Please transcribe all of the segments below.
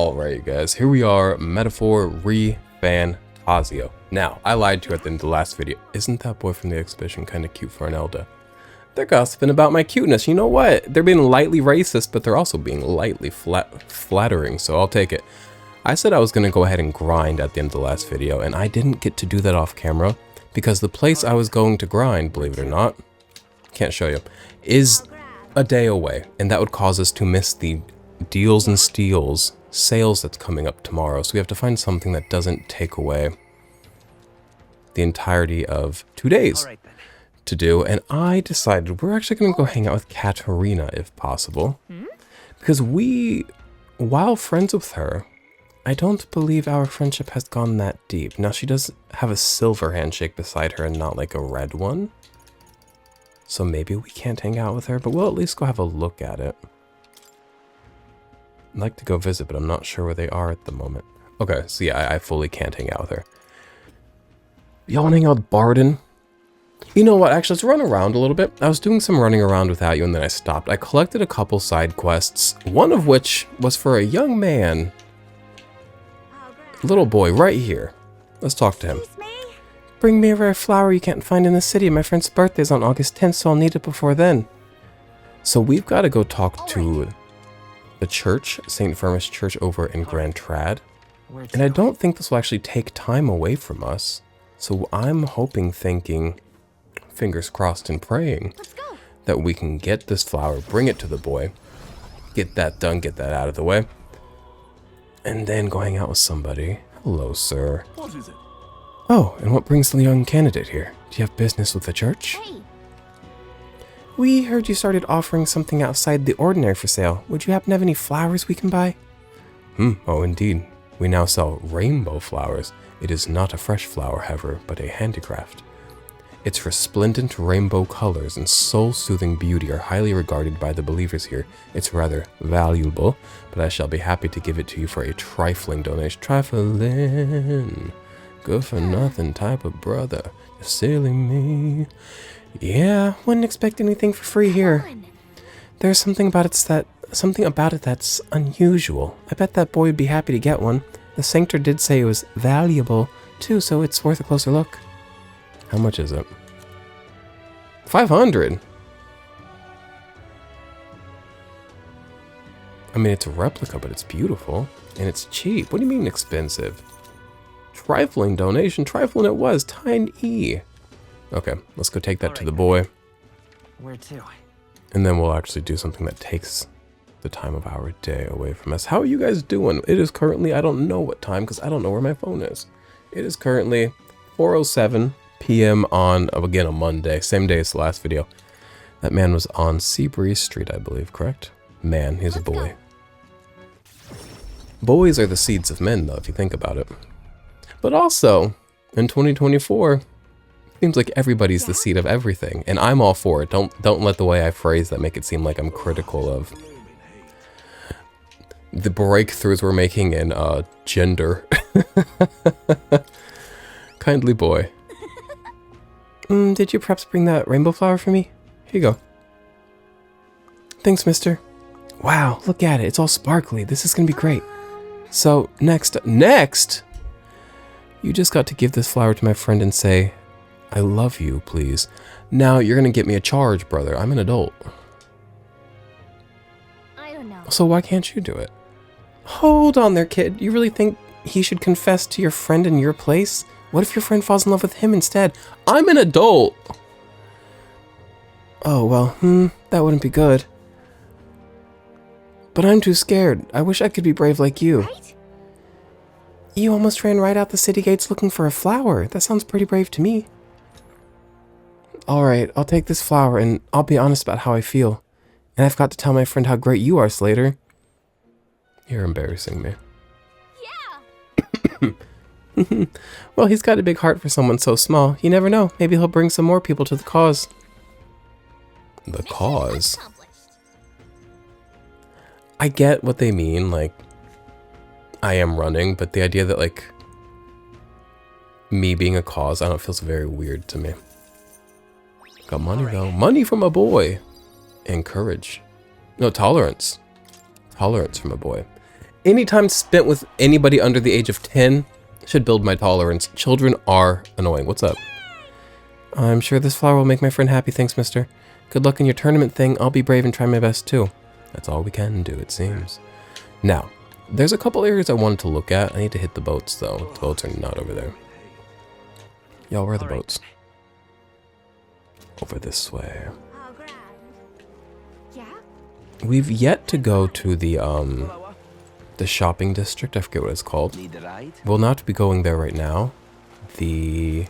Alright guys, here we are, metaphor ReFantazio. Now, I lied to you at the end of the last video. Isn't that boy from the exhibition kind of cute for an Elda? They're gossiping about my cuteness. You know what? They're being lightly racist, but they're also being lightly flattering, so I'll take it. I said I was going to go ahead and grind at the end of the last video, and I didn't get to do that off camera because the place I was going to grind, believe it or not, can't show you, is a day away, and that would cause us to miss the deals and steals sales that's coming up tomorrow. So we have to find something that doesn't take away the entirety of 2 days to do. And I decided we're actually going to go hang out with Katarina if possible, because while friends with her, I don't believe our friendship has gone that deep. Now she does have a silver handshake beside her and not like a red one. So maybe we can't hang out with her, but we'll at least go have a look at it. I'd like to go visit, but I'm not sure where they are at the moment. Okay, so yeah, I fully can't hang out with her. Y'all wanna hang out with Barden? You know what, actually, let's run around a little bit. I was doing some running around without you, and then I stopped. I collected a couple side quests, one of which was for a young man. Little boy, right here. Let's talk to him. Bring me a rare flower you can't find in the city. My friend's birthday's on August 10th, so I'll need it before then. So we've got to go talk to the church, St. Firmus Church over in Grand Trad. And I don't think this will actually take time away from us. So I'm hoping, thinking, fingers crossed and praying, that we can get this flower, bring it to the boy, get that done, get that out of the way, and then go hang out with somebody. Hello, sir. What is it? Oh, and what brings the young candidate here? Do you have business with the church? Hey. We heard you started offering something outside the ordinary for sale. Would you happen to have any flowers we can buy? Oh indeed. We now sell rainbow flowers. It is not a fresh flower, however, but a handicraft. Its resplendent rainbow colors and soul-soothing beauty are highly regarded by the believers here. It's rather valuable, but I shall be happy to give it to you for a trifling donation. Trifling. Good for nothing type of brother. You're silly me. Yeah, wouldn't expect anything for free here. There's something about it that's unusual. I bet that boy would be happy to get one. The sanctor did say it was valuable too, so it's worth a closer look. How much is it? 500. I mean, it's a replica, but it's beautiful and it's cheap. What do you mean expensive? Trifling donation. Trifling it was. Tiny. Okay, let's go take that to the boy. Where to? And then we'll actually do something that takes the time of our day away from us. How are you guys doing? It is currently, I don't know what time because I don't know where my phone is. It is currently 4:07 p.m. on, again, a Monday. Same day as the last video. That man was on Seabreeze Street, I believe, correct? Man, he's a boy. Boys are the seeds of men, though, if you think about it. But also, in 2024, seems like everybody's the seed of everything, and I'm all for it. Don't let the way I phrase that make it seem like I'm critical of the breakthroughs we're making in gender. Kindly boy. Did you perhaps bring that rainbow flower for me? Here you go. Thanks, mister. Wow, look at it. It's all sparkly. This is gonna be great. So, next, you just got to give this flower to my friend and say, I love you, please. Now you're gonna get me a charge, brother. I'm an adult. I don't know. So why can't you do it? Hold on there, kid. You really think he should confess to your friend in your place? What if your friend falls in love with him instead? I'm an adult. Oh, well, that wouldn't be good. But I'm too scared. I wish I could be brave like you. Right? You almost ran right out the city gates looking for a flower. That sounds pretty brave to me. Alright, I'll take this flower and I'll be honest about how I feel. And I've got to tell my friend how great you are, Slater. You're embarrassing me. Yeah. Well, he's got a big heart for someone so small. You never know. Maybe he'll bring some more people to the cause. The cause? I get what they mean, like, I am running, but the idea that, like, me being a cause, I don't know, feels very weird to me. Got money, though. Money from a boy. And courage. No, tolerance. Tolerance from a boy. Any time spent with anybody under the age of 10 should build my tolerance. Children are annoying. What's up? I'm sure this flower will make my friend happy. Thanks, mister. Good luck in your tournament thing. I'll be brave and try my best, too. That's all we can do, it seems. Now, there's a couple areas I wanted to look at. I need to hit the boats, though. The boats are not over there. Y'all, where are the boats? Over this way. Oh, grand. Yeah? We've yet to go to the shopping district. I forget what it's called. We'll not be going there right now. The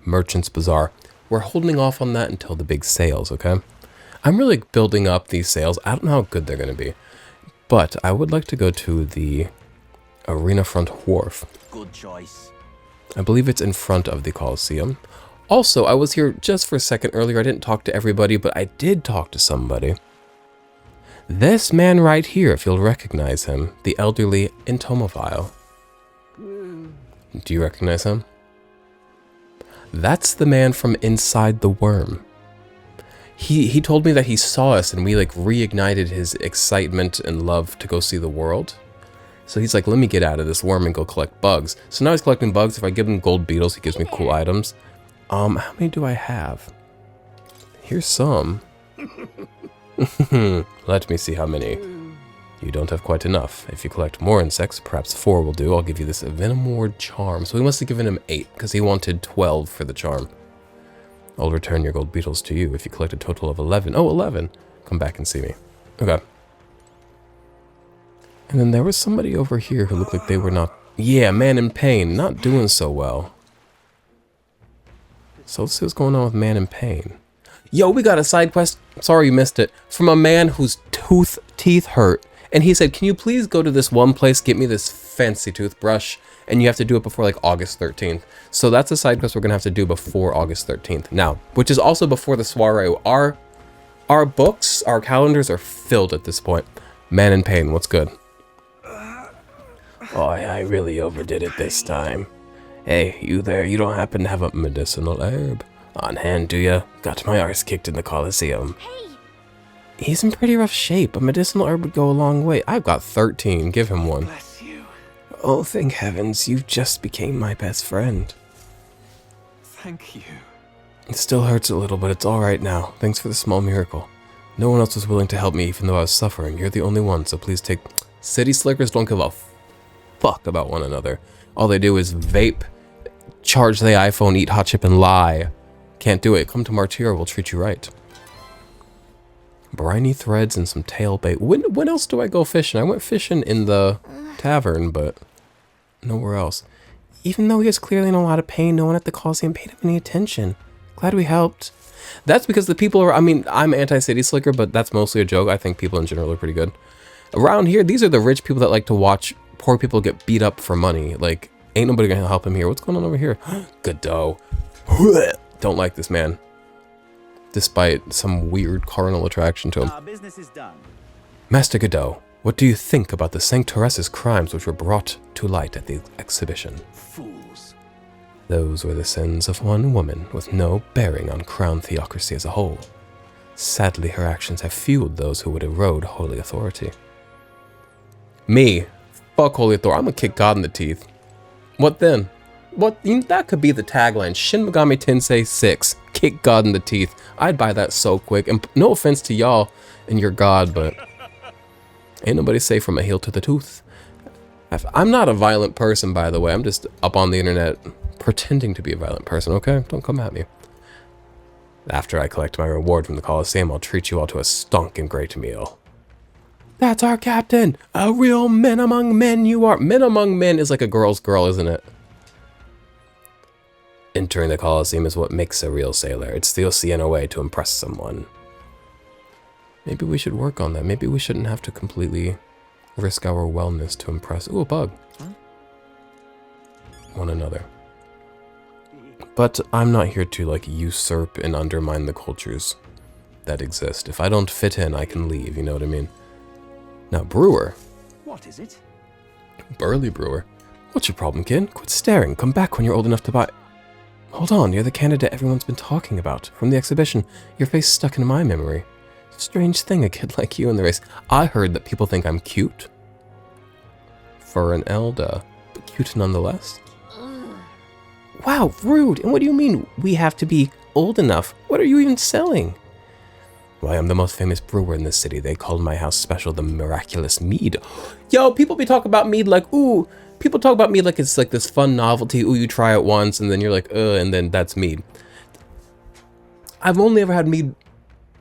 Merchant's Bazaar. We're holding off on that until the big sales, okay? I'm really building up these sales. I don't know how good they're going to be. But I would like to go to the Arena Front Wharf. Good choice. I believe it's in front of the Coliseum. Also, I was here just for a second earlier. I didn't talk to everybody, but I did talk to somebody. This man right here, if you'll recognize him, the elderly Entomophile. Do you recognize him? That's the man from inside the worm. He told me that he saw us and we like reignited his excitement and love to go see the world. So he's like, let me get out of this worm and go collect bugs. So now he's collecting bugs. If I give him gold beetles, he gives me cool items. How many do I have? Here's some. Let me see how many. You don't have quite enough. If you collect more insects, perhaps 4 will do. I'll give you this Venom Ward charm. So we must have given him 8 because he wanted 12 for the charm. I'll return your gold beetles to you if you collect a total of 11. Oh, 11. Come back and see me. Okay. And then there was somebody over here who looked like they were not... Yeah, Man in Pain. Not doing so well. So let's see what's going on with Man in Pain. Yo, we got a side quest. Sorry you missed it. From a man whose teeth hurt. And he said, can you please go to this one place, get me this fancy toothbrush? And you have to do it before like August 13th. So that's a side quest we're going to have to do before August 13th. Now, which is also before the soiree. Our books, our calendars are filled at this point. Man in Pain, what's good? Oh, I really overdid it this time. Hey, you there, you don't happen to have a medicinal herb on hand, do ya? Got my arse kicked in the Coliseum. Hey! He's in pretty rough shape. A medicinal herb would go a long way. I've got 13. Give him one. Bless you. Oh, thank heavens, you just became my best friend. Thank you. It still hurts a little, but it's alright now. Thanks for the small miracle. No one else was willing to help me even though I was suffering. You're the only one, so please take... City Slickers don't give a fuck about one another. All they do is vape, charge the iPhone, eat hot chip, and lie. Can't do it. Come to Martyr, we'll treat you right. Briny threads and some tail bait. When else do I go fishing? I went fishing in the tavern, but nowhere else. Even though he was clearly in a lot of pain, no one at the Coliseum paid him any attention. Glad we helped. That's because the people are, I mean, I'm anti-City Slicker, but that's mostly a joke. I think people in general are pretty good. Around here, these are the rich people that like to watch poor people get beat up for money. Like, ain't nobody gonna help him here. What's going on over here? Godot. Don't like this man. Despite some weird carnal attraction to him. Our business is done. Master Godot, what do you think about the Sanctoress's crimes which were brought to light at the exhibition? Fools. Those were the sins of one woman with no bearing on crown theocracy as a whole. Sadly, her actions have fueled those who would erode holy authority. Me. Fuck holy authority. I'm gonna kick God in the teeth. What then? What? That could be the tagline. Shin Megami Tensei 6. Kick God in the teeth. I'd buy that so quick. And no offense to y'all and your God, but ain't nobody safe from a heel to the tooth. I'm not a violent person, by the way. I'm just up on the internet pretending to be a violent person, okay? Don't come at me. After I collect my reward from the Coliseum, I'll treat you all to a stonking great meal. That's our captain! A real men among men you are. Men among men is like a girl's girl, isn't it? Entering the Coliseum is what makes a real sailor. It's the Oceana way to impress someone. Maybe we should work on that. Maybe we shouldn't have to completely risk our wellness to impress. Ooh, a bug. One another. But I'm not here to, like, usurp and undermine the cultures that exist. If I don't fit in, I can leave, you know what I mean? Now, Brewer. What is it? Burly Brewer. What's your problem, kid? Quit staring. Come back when you're old enough to buy... Hold on, you're the candidate everyone's been talking about. From the exhibition, your face stuck in my memory. Strange thing, a kid like you in the race. I heard that people think I'm cute. for an Elder, but cute nonetheless. Wow, rude. And what do you mean we have to be old enough? What are you even selling? Why, I'm the most famous brewer in this city. They called my house special the miraculous mead. Yo, people be talking about mead like, ooh, people talk about mead like it's like this fun novelty. Ooh, you try it once and then you're like, and then that's mead. I've only ever had mead.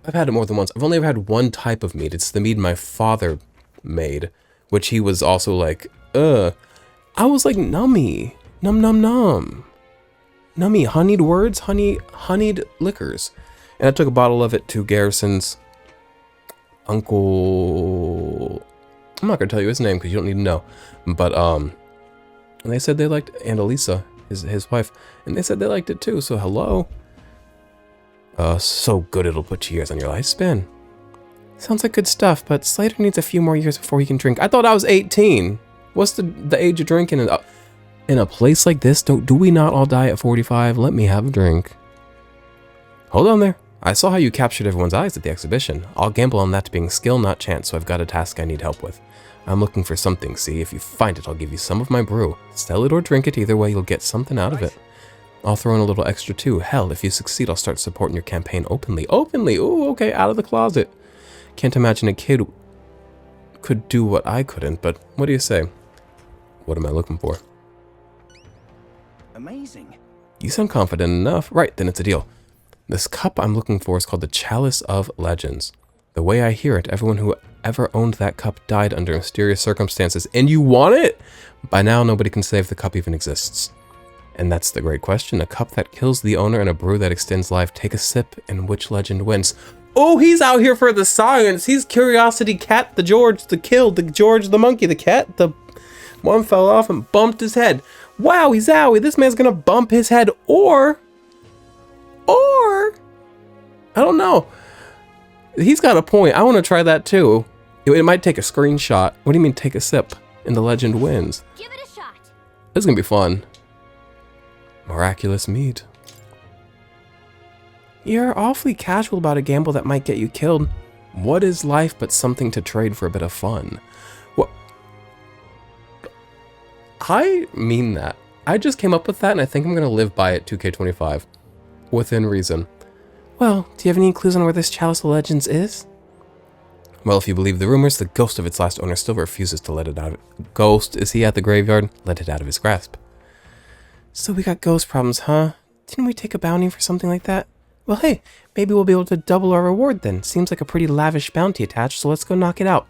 I've had it more than once. I've only ever had one type of mead. It's the mead my father made, which he was also like, I was like, nummy, num num num. Nummy, honeyed words, honeyed liquors. And I took a bottle of it to Garrison's uncle. I'm not gonna tell you his name because you don't need to know. But and they said they liked, and Elisa, his wife, and they said they liked it too. So hello. So good it'll put years on your lifespan. Sounds like good stuff, but Slater needs a few more years before he can drink. I thought I was 18. What's the age of drinking in a place like this? Do we not all die at 45? Let me have a drink. Hold on there. I saw how you captured everyone's eyes at the exhibition. I'll gamble on that being skill, not chance, so I've got a task I need help with. I'm looking for something, see? If you find it, I'll give you some of my brew. Sell it or drink it, either way you'll get something out of it. I'll throw in a little extra too. Hell, if you succeed, I'll start supporting your campaign openly. Openly? Ooh, okay, out of the closet. Can't imagine a kid could do what I couldn't, but what do you say? What am I looking for? Amazing. You sound confident enough. Right, then it's a deal. This cup I'm looking for is called the Chalice of Legends. The way I hear it, everyone who ever owned that cup died under mysterious circumstances. And you want it? By now, nobody can say if the cup even exists. And that's the great question. A cup that kills the owner and a brew that extends life. Take a sip, and which legend wins? Oh, he's out here for the science. He's Curiosity Cat, the George, the George the monkey, the cat. The one fell off and bumped his head. Wowie zowie, this man's gonna bump his head, or I don't know. He's got a point. I want to try that too. It might take a screenshot. What do you mean take a sip and the legend wins? Give it a shot. This is gonna be fun. Miraculous mead. You're awfully casual about a gamble that might get you killed. What is life but something to trade for a bit of fun? What? I mean that. I just came up with that and I think I'm gonna live by it 2K25. Within reason. Well, do you have any clues on where this Chalice of Legends is? Well, if you believe the rumors, the ghost of its last owner still refuses to let it out. Ghost, is he at the graveyard? Let it out of his grasp. So we got ghost problems, huh? Didn't we take a bounty for something like that? Well, hey, maybe we'll be able to double our reward then. Seems like a pretty lavish bounty attached, so let's go knock it out.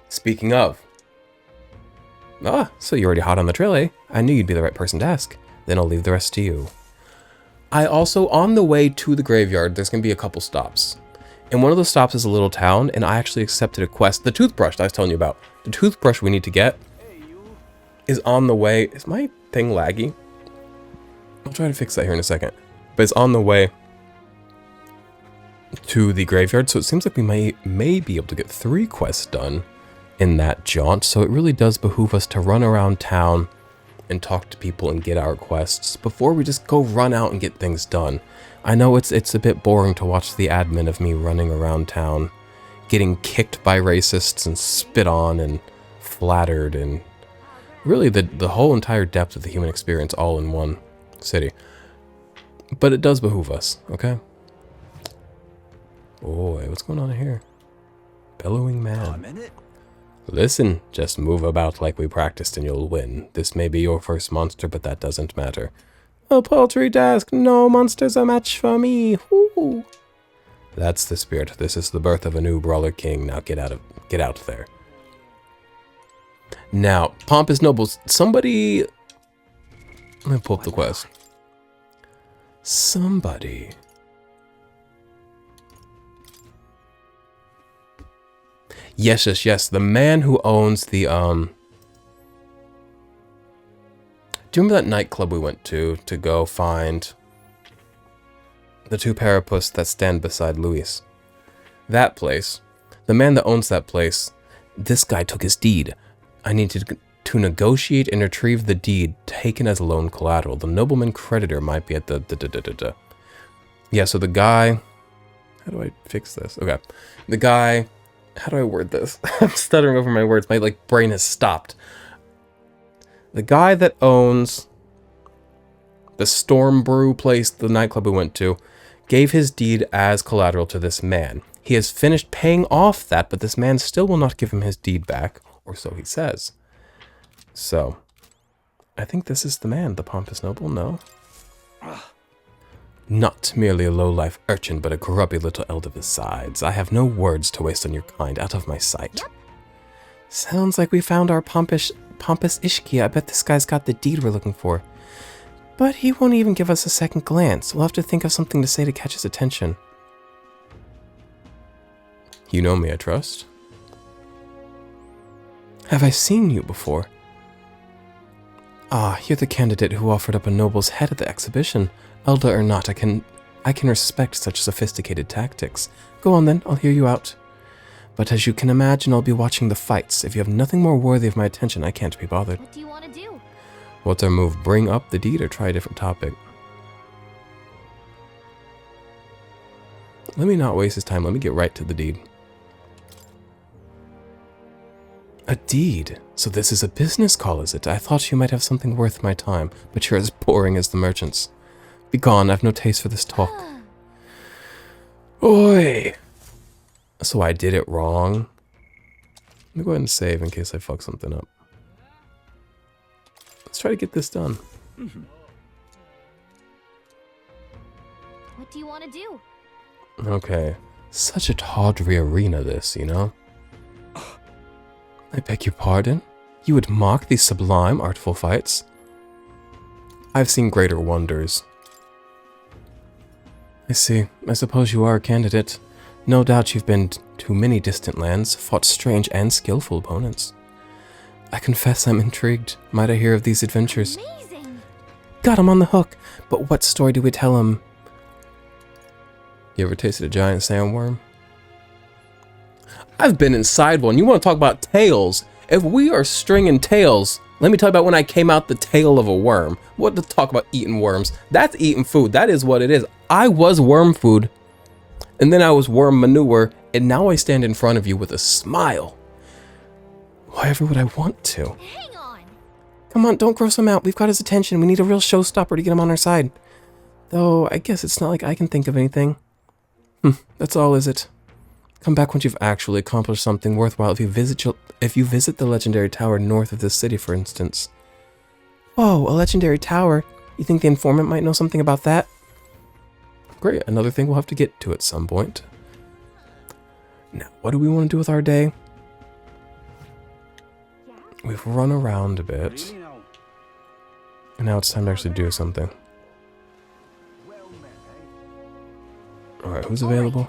Speaking of. Ah, so you're already hot on the trail, eh? I knew you'd be the right person to ask. Then I'll leave the rest to you. I also, on the way to the graveyard, there's going to be a couple stops. And one of those stops is a little town, and I actually accepted a quest. The toothbrush that I was telling you about. The toothbrush we need to get is on the way. Is my thing laggy? I'll try to fix that here in a second. But it's on the way to the graveyard, so it seems like we may be able to get 3 quests done in that jaunt. So it really does behoove us to run around town and talk to people and get our quests before we just go run out and get things done. I know it's a bit boring to watch the admin of me running around town, getting kicked by racists and spit on and flattered, and really the whole entire depth of the human experience all in one city. But it does behoove us, okay? Boy, what's going on here? Bellowing man. Listen, just move about like we practiced and you'll win. This may be your first monster, but that doesn't matter. A paltry task. No monster's a match for me. Ooh. That's the spirit. This is the birth of a new brawler king. Now get out there. Now, pompous nobles. Somebody. Let me pull up the quest. Somebody. Yes. The man who owns the, do you remember that nightclub we went to go find the 2 parapuss that stand beside Luis? That place. The man that owns that place, this guy took his deed. I need to negotiate and retrieve the deed taken as loan collateral. The nobleman creditor might be at the Yeah, so the guy, how do I fix this? Okay. The guy, how do I word this? I'm stuttering over my words. My brain has stopped. The guy that owns the Storm Brew place, the nightclub we went to, gave his deed as collateral to this man. He has finished paying off that, but this man still will not give him his deed back, or so he says. So, I think this is the man, the pompous noble, no? Not merely a low-life urchin, but a grubby little elder besides. I have no words to waste on your kind, out of my sight. Yep. Sounds like we found our pompous Ishki. I bet this guy's got the deed we're looking for. But he won't even give us a second glance. We'll have to think of something to say to catch his attention. You know me, I trust. Have I seen you before? Ah, you're the candidate who offered up a noble's head at the exhibition. Elder or not, I can respect such sophisticated tactics. Go on then, I'll hear you out. But as you can imagine, I'll be watching the fights. If you have nothing more worthy of my attention, I can't be bothered. What do you want to do? What's our move? Bring up the deed or try a different topic? Let me not waste his time. Let me get right to the deed. A deed? So this is a business call, is it? I thought you might have something worth my time, but you're as boring as the merchants. Begone, I've no taste for this talk. Oi! So I did it wrong. Let me go ahead and save in case I fuck something up. Let's try to get this done. What do you want to do? Okay. Such a tawdry arena this, you know? I beg your pardon? You would mock these sublime, artful fights? I've seen greater wonders. I see. I suppose you are a candidate. No doubt you've been to many distant lands, fought strange and skillful opponents. I confess I'm intrigued. Might I hear of these adventures? Amazing. Got him on the hook. But what story do we tell him? You ever tasted a giant sandworm? I've been inside one. You want to talk about tails? If we are stringing tails, let me tell you about when I came out the tail of a worm. What to talk about eating worms? That's eating food. That is what it is. I was worm food, and then I was worm manure, and now I stand in front of you with a smile. Why ever would I want to? Hang on. Come on, don't gross him out. We've got his attention. We need a real showstopper to get him on our side. Though, I guess it's not like I can think of anything. That's all, is it? Come back once you've actually accomplished something worthwhile. If you visit the legendary tower north of this city, for instance. Whoa, a legendary tower? You think the informant might know something about that? Great, another thing we'll have to get to at some point. Now, what do we want to do with our day? We've run around a bit. And now it's time to actually do something. Alright, who's available?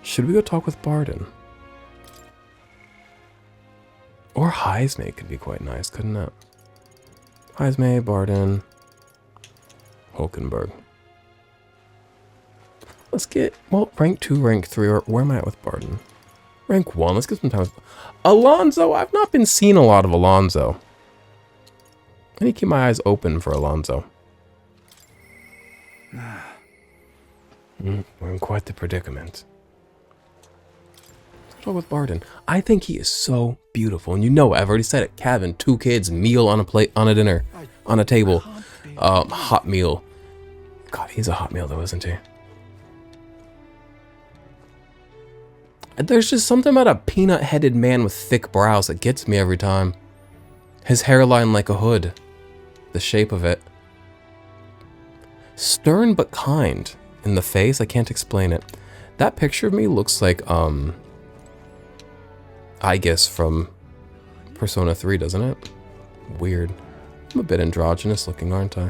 Should we go talk with Barden? Or Heismay could be quite nice, couldn't it? Heismay, Barden, Hulkenberg. Let's get, well, rank 2, rank 3, or where am I at with Barden? Rank 1, let's get some time with Alonso. I've not been seeing a lot of Alonso. I need to keep my eyes open for Alonso. We're in quite the predicament. Let's talk with Barden. I think he is so beautiful, and you know, I've already said it. Kevin, 2 kids, meal on a plate, on a dinner, on a table, hot meal. God, he's a hot meal though, isn't he? There's just something about a peanut-headed man with thick brows that gets me every time. His hairline like a hood. The shape of it. Stern but kind. In the face, I can't explain it. That picture of me looks like, I guess from Persona 3, doesn't it? Weird. I'm a bit androgynous looking, aren't I?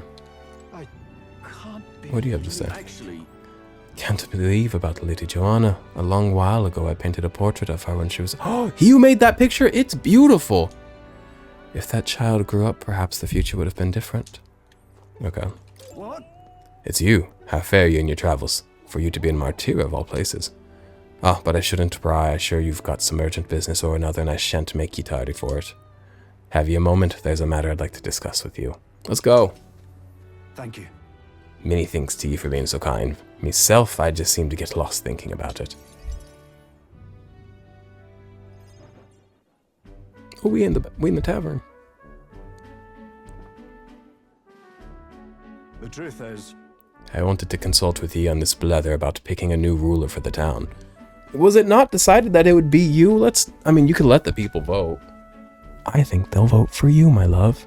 What do you have to say? Can't believe about Lady Joanna. A long while ago, I painted a portrait of her when she was... Oh, you made that picture? It's beautiful! If that child grew up, perhaps the future would have been different. Okay. What? It's you. How fare you in your travels? For you to be in Martyra of all places. Ah, but I shouldn't pry. I'm sure you've got some urgent business or another, and I shan't make you tardy for it. Have you a moment? There's a matter I'd like to discuss with you. Let's go. Thank you. Many thanks to you for being so kind. Myself, I just seem to get lost thinking about it. Oh, we in the tavern. truth is, I wanted to consult with ye on this blether about picking a new ruler for the town. Was it not decided that it would be you? I mean, you could let the people vote. I think they'll vote for you, my love.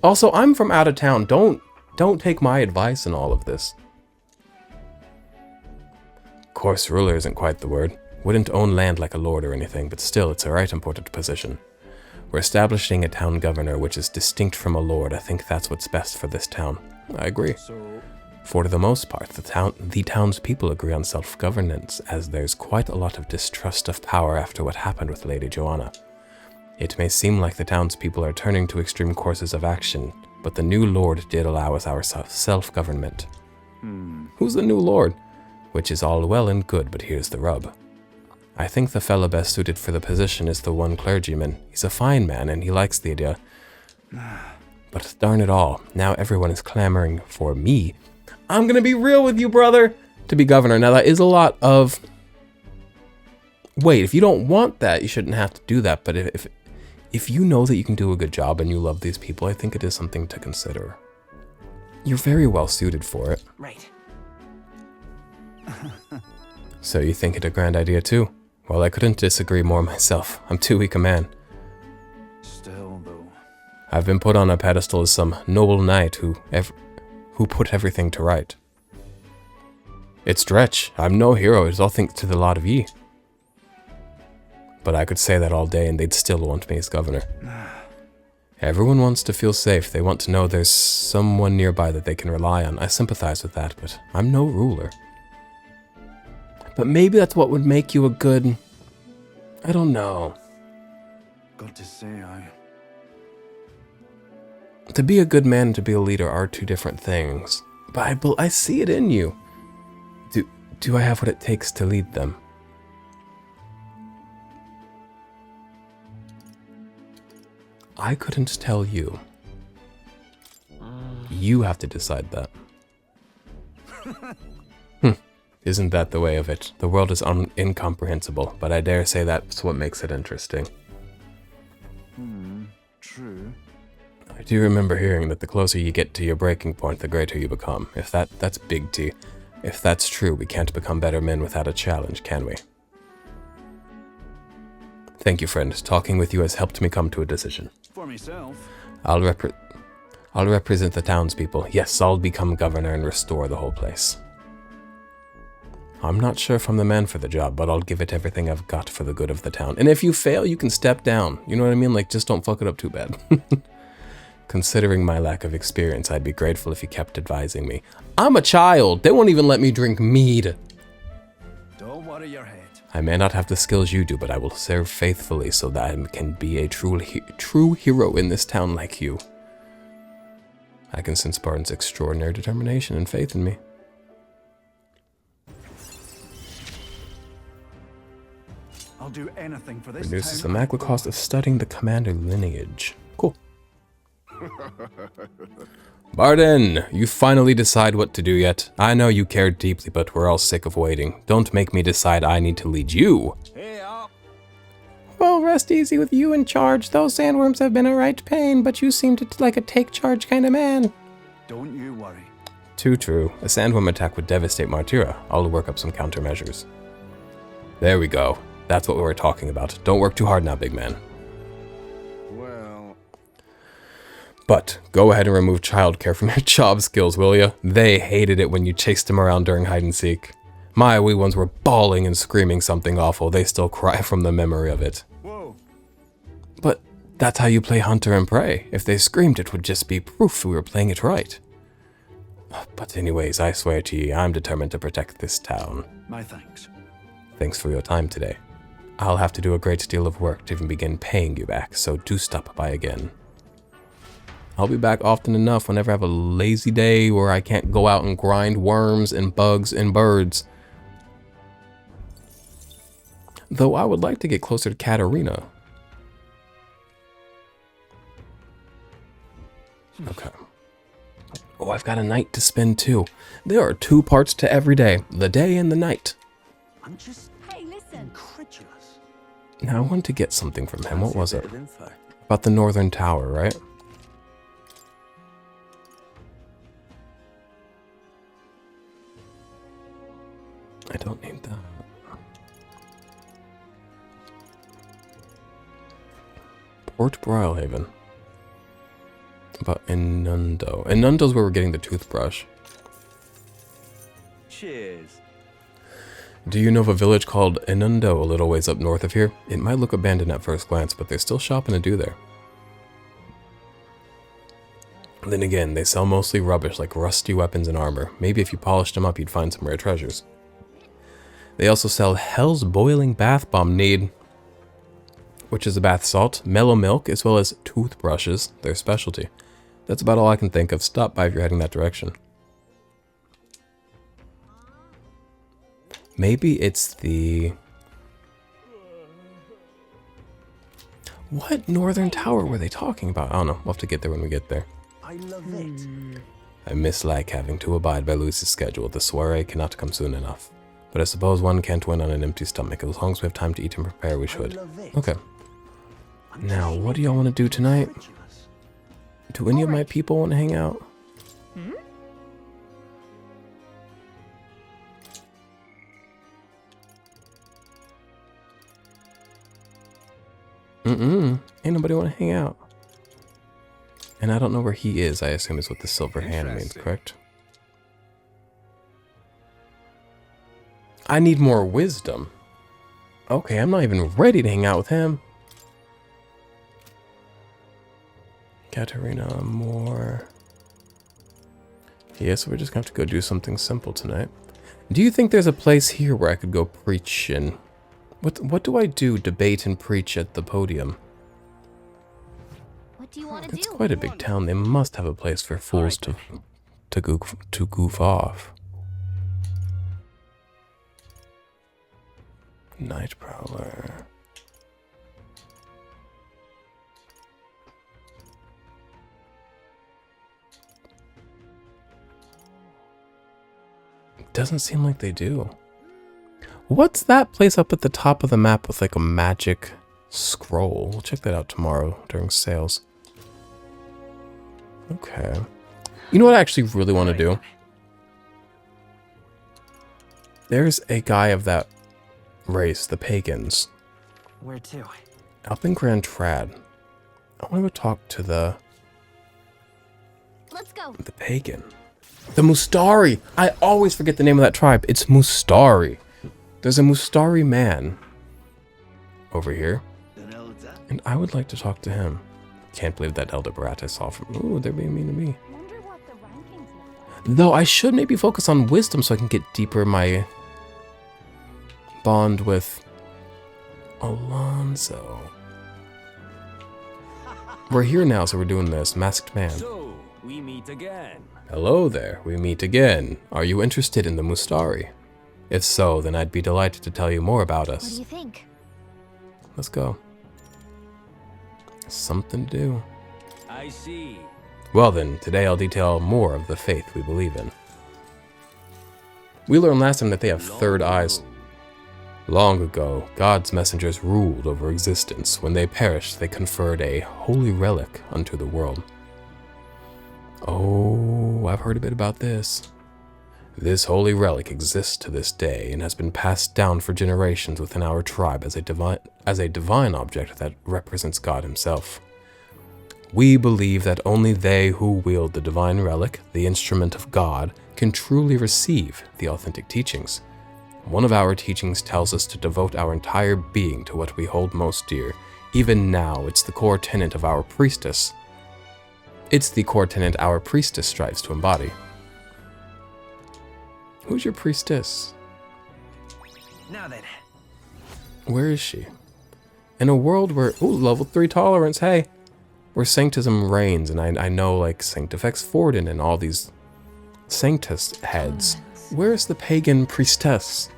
Also, I'm from out of town. Don't take my advice in all of this. Of course, ruler isn't quite the word. Wouldn't own land like a lord or anything, but still, it's a right important position. We're establishing a town governor which is distinct from a lord. I think that's what's best for this town. I agree. so For the most part, the townspeople agree on self-governance, as there's quite a lot of distrust of power after what happened with Lady Joanna. It may seem like the townspeople are turning to extreme courses of action, but the new lord did allow us our self-government. Who's the new lord? Which is all well and good, but here's the rub. I think the fella best suited for the position is the one clergyman. He's a fine man, and he likes the idea. But darn it all, now everyone is clamoring for me. I'm gonna be real with you, brother, to be governor. Now that is a lot of... Wait, if you don't want that, you shouldn't have to do that. But if you know that you can do a good job and you love these people, I think it is something to consider. You're very well suited for it. right. So you think it a grand idea too? Well, I couldn't disagree more myself. I'm too weak a man. Still, though, I've been put on a pedestal as some noble knight who put everything to right. It's Dretch. I'm no hero. It's all thanks to the lot of ye. But I could say that all day and they'd still want me as governor. Everyone wants to feel safe. They want to know there's someone nearby that they can rely on. I sympathize with that, but I'm no ruler. But maybe that's what would make you a good... I don't know. got to say, To be a good man and to be a leader are two different things. But I see it in you. Do I have what it takes to lead them? I couldn't tell you. You have to decide that. Isn't that the way of it? The world is incomprehensible, but I dare say that's what makes it interesting. true. I do remember hearing that the closer you get to your breaking point, the greater you become. If that's big T. If that's true, we can't become better men without a challenge, can we? Thank you, friend. Talking with you has helped me come to a decision. For myself, I'll represent the townspeople. Yes, I'll become governor and restore the whole place. I'm not sure if I'm the man for the job, but I'll give it everything I've got for the good of the town. And if you fail, you can step down. You know what I mean? Like, just don't fuck it up too bad. Considering my lack of experience, I'd be grateful if you kept advising me. I'm a child. They won't even let me drink mead. don't worry your head. I may not have the skills you do, but I will serve faithfully so that I can be a true hero in this town like you. I can sense Barton's extraordinary determination and faith in me. I'll do anything for this Reduces the town. macro cost of studying the commander lineage. Cool. Barton, you finally decide what to do yet. I know you cared deeply, but we're all sick of waiting. Don't make me decide I need to lead you. Hey up! Well, rest easy with you in charge. Those sandworms have been a right pain, but you seem to like a take charge kind of man. Don't you worry. Too true. A sandworm attack would devastate Martyra. I'll work up some countermeasures. There we go. That's what we were talking about. Don't work too hard now, big man. Well, But go ahead and remove childcare from your job skills, will ya? They hated it when you chased them around during hide and seek. My wee ones were bawling and screaming something awful. They still cry from the memory of it. whoa. But that's how you play hunter and prey. If they screamed, it would just be proof we were playing it right. But anyways, I swear to ye, I'm determined to protect this town. My thanks. Thanks for your time today. I'll have to do a great deal of work to even begin paying you back, so do stop by again. I'll be back often enough whenever I have a lazy day where I can't go out and grind worms and bugs and birds. Though I would like to get closer to Katarina. Okay. Oh, I've got a night to spend too. There are 2 parts to every day, the day and the night. I'm just Hey, listen. incredulous. Now I want to get something from him. What was it? About the Northern Tower, right? Port Broilhaven. About Inundo. Inundo's where we're getting the toothbrush. Cheers. Do you know of a village called Inundo a little ways up north of here? It might look abandoned at first glance, but there's still shopping to do there. Then again, they sell mostly rubbish like rusty weapons and armor. Maybe if you polished them up, you'd find some rare treasures. They also sell Hell's Boiling Bath Bomb Need, which is a bath salt, mellow milk, as well as toothbrushes, their specialty. That's about all I can think of. Stop by if you're heading that direction. Maybe it's the... What northern tower were they talking about? I don't know. We'll have to get there when we get there. I love it. I mislike having to abide by Lucy's schedule. The soiree cannot come soon enough. But I suppose one can't win on an empty stomach. As long as we have time to eat and prepare, we should. Okay. Now, what do y'all want to do tonight? Do any of my people want to hang out? Ain't nobody want to hang out. And I don't know where he is. I assume is what the silver hand means, correct? I need more wisdom. Okay, I'm not even ready to hang out with him. Katerina, more. Yeah, so we're just gonna have to go do something simple tonight. Do you think there's a place here where I could go preach and... What do I do? Debate and preach at the podium? What do you want to It's do? quite a big town. They must have a place for fools to goof off. Night Prowler. Doesn't seem like they do. What's that place up at the top of the map with like a magic scroll? We'll check that out tomorrow during sales. Okay. You know what I actually really want to do? There's a guy of that race, the pagans. Where to? Up in Grand Trad. I want to go talk to the Let's go. pagan. The Mustari! I always forget the name of that tribe. It's Mustari. There's a Mustari man over here. And I would like to talk to him. Can't believe that Elder Brat I saw from... Ooh, they're being mean to me. Wonder what the rankings look like. Though I should maybe focus on wisdom so I can get deeper in my bond with Alonzo. We're here now, so we're doing this. Masked Man. So, we meet again. Hello there, we meet again. Are you interested in the Mustari? If so, then I'd be delighted to tell you more about What do us. you think? Let's go. Something to do. I see. Well then, today I'll detail more of the faith we believe in. We learned last time that they have third eyes. Long ago, God's messengers ruled over existence. When they perished, they conferred a holy relic unto the world. Oh, I've heard a bit about this. This holy relic exists to this day and has been passed down for generations within our tribe as a divine object that represents God himself. We believe that only they who wield the divine relic, the instrument of God, can truly receive the authentic teachings. One of our teachings tells us to devote our entire being to what we hold most dear. Even now, it's the core tenet of our priestess. It's the core tenet our priestess strives to embody. Who's your priestess? Now then. Where is she? In a world where... Ooh, level 3 tolerance, hey! Where Sanctism reigns, and I know, like, Sanctifex Forden and all these Sanctus heads. Where's the pagan priestess?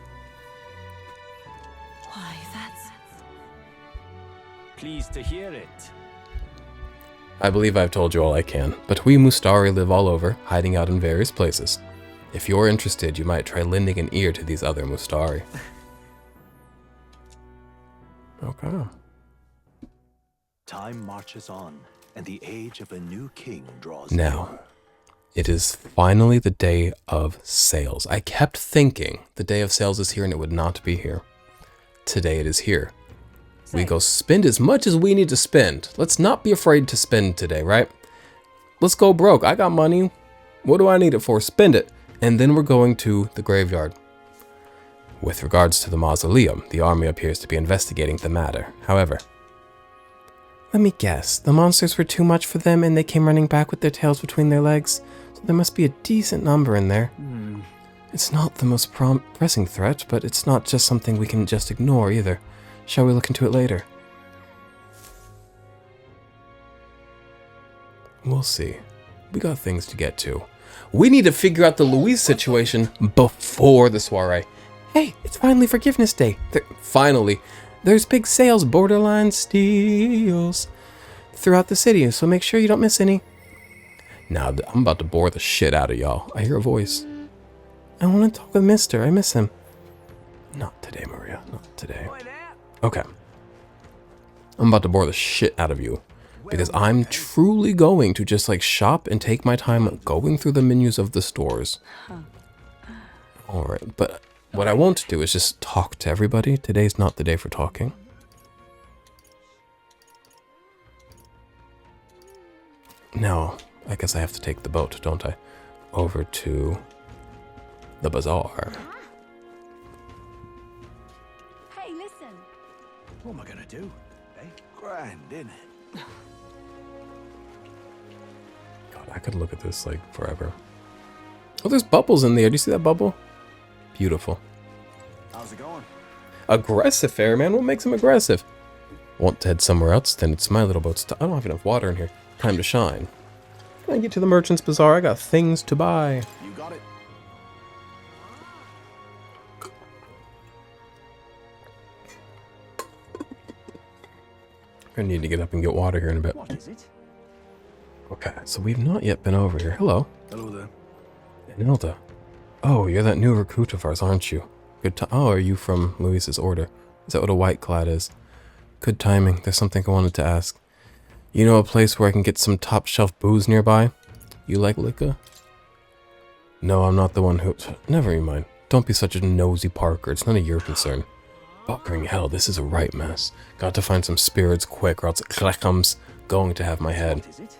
Why, that's... Pleased to hear it. I believe I've told you all I can, but we Mustari live all over, hiding out in various places. If you're interested, you might try lending an ear to these other Mustari. Okay. Time marches on, and the age of a new king draws Now, near. it is finally the day of sales. I kept thinking the day of sales is here and it would not be here. Today it is here. We go spend as much as we need to spend. Let's not be afraid to spend today, right? Let's go broke. I got money. What do I need it for? Spend it. And then we're going to the graveyard. With regards to the mausoleum, the army appears to be investigating the matter. However, let me guess. The monsters were too much for them and they came running back with their tails between their legs. So there must be a decent number in there. It's not the most pressing threat, but it's not just something we can just ignore either. Shall we look into it later? We'll see. We got things to get to. We need to figure out the Louise situation before the soiree. Hey, it's finally Forgiveness Day. Finally. There's big sales, borderline steals, throughout the city, so make sure you don't miss any. Now, I'm about to bore the shit out of y'all. I hear a voice. I want to talk with Mister. I miss him. Not today, Maria. Not today. Okay. I'm about to bore the shit out of you. Because I'm truly going to just like shop and take my time going through the menus of the stores. Alright, but what I won't do is just talk to everybody. Today's not the day for talking. Now, I guess I have to take the boat, don't I? Over to the bazaar. Hey, listen. What am I gonna do? Eh? Grand, innit? God, I could look at this like forever. Oh, there's bubbles in there. Do you see that bubble? Beautiful. How's it going? Aggressive Fairman. What makes him aggressive? Want to head somewhere else? Then it's my little boat's I don't have enough water in here. Time to shine. Can I get to the merchant's bazaar? I got things to buy. You got it. I need to get up and get water here in a bit. What is it? Okay, so we've not yet been over here. Hello. Hello there. Enelda. Oh, you're that new recruit of ours, aren't you? Good time. Oh, are you from Luis's order? Is that what a white clad is? Good timing. There's something I wanted to ask. You know a place where I can get some top shelf booze nearby? You like liquor? No, I'm not the one who... Never mind. Don't be such a nosy Parker. It's none of your concern. Fucking hell, this is a right mess. Got to find some spirits quick or else Gleckum's going to have my head. What is it?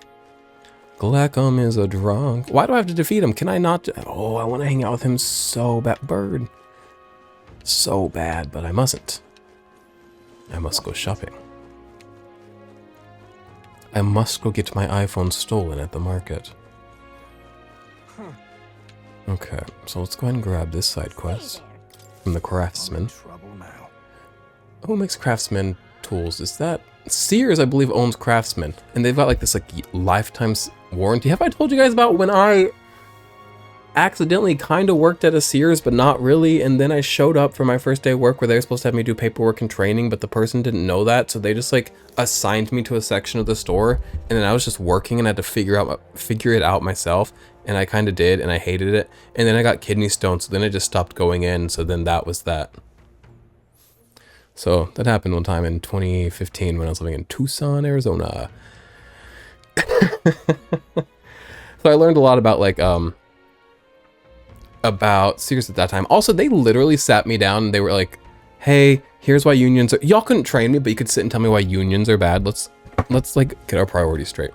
Gleckum is a drunk. Why do I have to defeat him? Can I not? Oh, I want to hang out with him so bad. Bird. So bad, but I mustn't. I must go shopping. I must go get my iPhone stolen at the market. Okay, so let's go ahead and grab this side quest from the craftsman. Trouble now. Who makes craftsman tools? Is that Sears? I believe owns craftsman, and they've got like this like lifetime warranty. Have I told you guys about when I accidentally kind of worked at a Sears, but not really, and then I showed up for my first day of work where they were supposed to have me do paperwork and training, but the person didn't know that, so they just like assigned me to a section of the store, and then I was just working and I had to figure it out myself, and I kind of did, and I hated it, and then I got kidney stones, so then I just stopped going in, so then that was that. So that happened one time in 2015 when I was living in Tucson, Arizona. So I learned a lot about like about Sears at that time. Also, they literally sat me down and they were like, hey, here's why unions are... Y'all couldn't train me, but you could sit and tell me why unions are bad. Let's like get our priorities straight.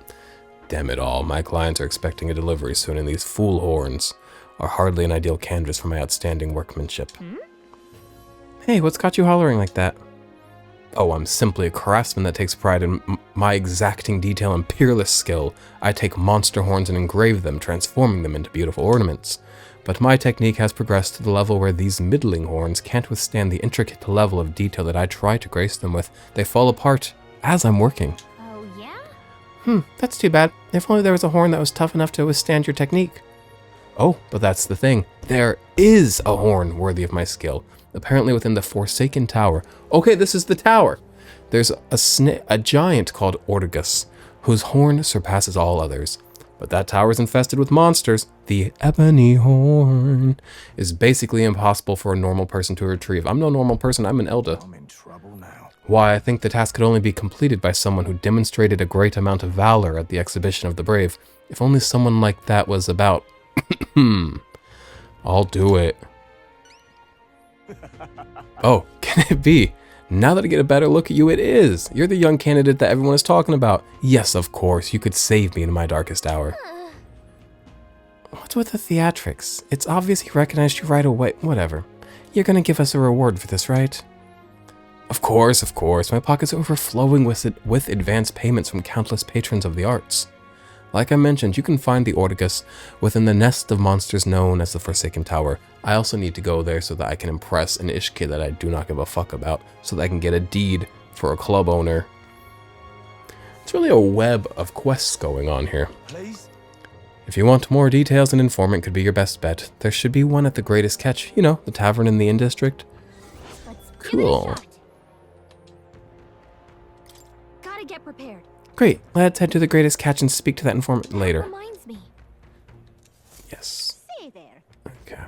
Damn it all, my clients are expecting a delivery soon and these fool horns are hardly an ideal canvas for my outstanding workmanship. Hey, what's got you hollering like that? Oh, I'm simply a craftsman that takes pride in my exacting detail and peerless skill. I take monster horns and engrave them, transforming them into beautiful ornaments. But my technique has progressed to the level where these middling horns can't withstand the intricate level of detail that I try to grace them with. They fall apart as I'm working. Oh, yeah? That's too bad. If only there was a horn that was tough enough to withstand your technique. Oh, but that's the thing. There is a horn worthy of my skill. Apparently within the Forsaken Tower. Okay, this is the tower. There's a giant called Ortigus, whose horn surpasses all others. But that tower is infested with monsters. The Ebony Horn is basically impossible for a normal person to retrieve. I'm no normal person, I'm an Elder. I'm in trouble now. Why, I think the task could only be completed by someone who demonstrated a great amount of valor at the exhibition of the brave. If only someone like that was about. I'll do it. Oh, can it be? Now that I get a better look at you, it is. You're the young candidate that everyone is talking about. Yes, of course, you could save me in my darkest hour. What's with the theatrics? It's obvious he recognized you right away. Whatever. You're gonna give us a reward for this, right? Of course, of course. My pockets are overflowing with advance payments from countless patrons of the arts. Like I mentioned, you can find the Ortigus within the nest of monsters known as the Forsaken Tower. I also need to go there so that I can impress an Ishki that I do not give a fuck about, so that I can get a deed for a club owner. It's really a web of quests going on here. Please? If you want more details, an informant could be your best bet. There should be one at the Greatest Catch, you know, the tavern in the Inn District. Let's give it a Cool. shot. Gotta get prepared. Great, let's head to the Greatest Catch and speak to that informant later. Reminds me. Yes. Say there. Okay.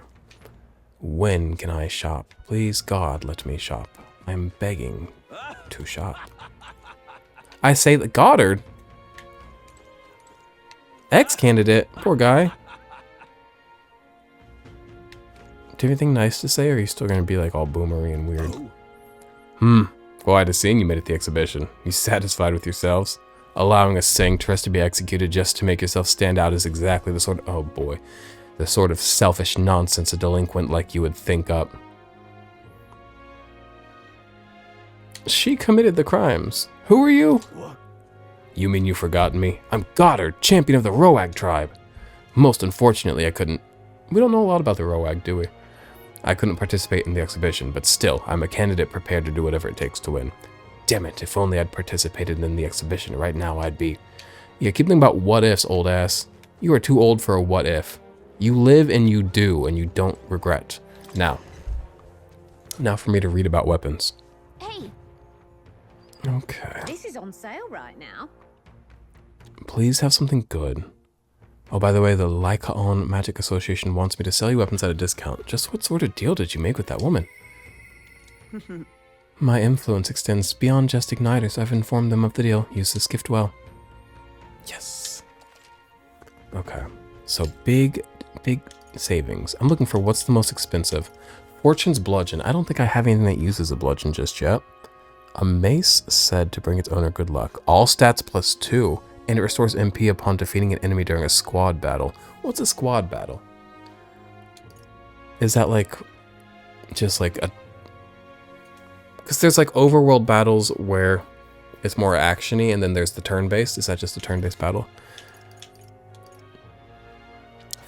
When can I shop? Please, God, let me shop. I'm begging to shop. I say that Goddard. Ex-candidate. Poor guy. Do you have anything nice to say, or are you still going to be like all boomery and weird? Glad to see you made it the exhibition. You satisfied with yourselves? Allowing a sanctress to be executed just to make yourself stand out is exactly the sort of, oh boy, the sort of selfish nonsense a delinquent like you would think up. She committed the crimes. Who are you? What? You mean you've forgotten me? I'm Goddard, champion of the Roag tribe. Most unfortunately, I couldn't. We don't know a lot about the Roag, do we? I couldn't participate in the exhibition, but still, I'm a candidate prepared to do whatever it takes to win. Damn it, if only I'd participated in the exhibition. Right now, I'd be... Yeah, keep thinking about what ifs, old ass. You are too old for a what if. You live and you do, and you don't regret. Now for me to read about weapons. Hey, Okay. this is on sale right now. Please have something good. Oh, by the way, the Lycaon Magic Association wants me to sell you weapons at a discount. Just what sort of deal did you make with that woman? My influence extends beyond just igniters. I've informed them of the deal. Use this gift well. Yes. Okay. So big savings. I'm looking for what's the most expensive. Fortune's Bludgeon. I don't think I have anything that uses a bludgeon just yet. A mace said to bring its owner good luck. All stats +2. And it restores MP upon defeating an enemy during a squad battle. What's a squad battle? Is that like... just like a... Because there's like overworld battles where it's more action-y, and then there's the turn-based. Is that just a turn-based battle?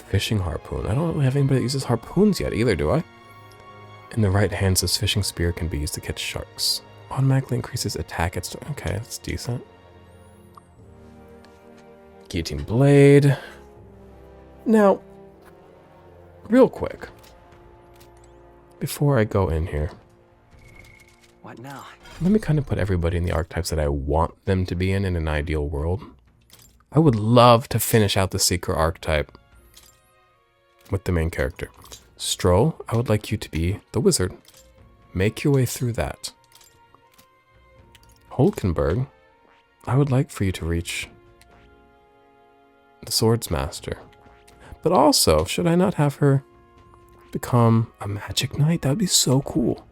Fishing harpoon. I don't really have anybody that uses harpoons yet either, do I? In the right hand, this fishing spear can be used to catch sharks. Automatically increases attack at... Okay, that's decent. Guillotine blade. Now, real quick, before I go in here, What now? let me kind of put everybody in the archetypes that I want them to be in an ideal world. I would love to finish out the Seeker archetype with the main character. Stroll, I would like you to be the wizard. Make your way through that. Hulkenberg, I would like for you to reach the Swords Master. But also, should I not have her become a Magic Knight? That would be so cool.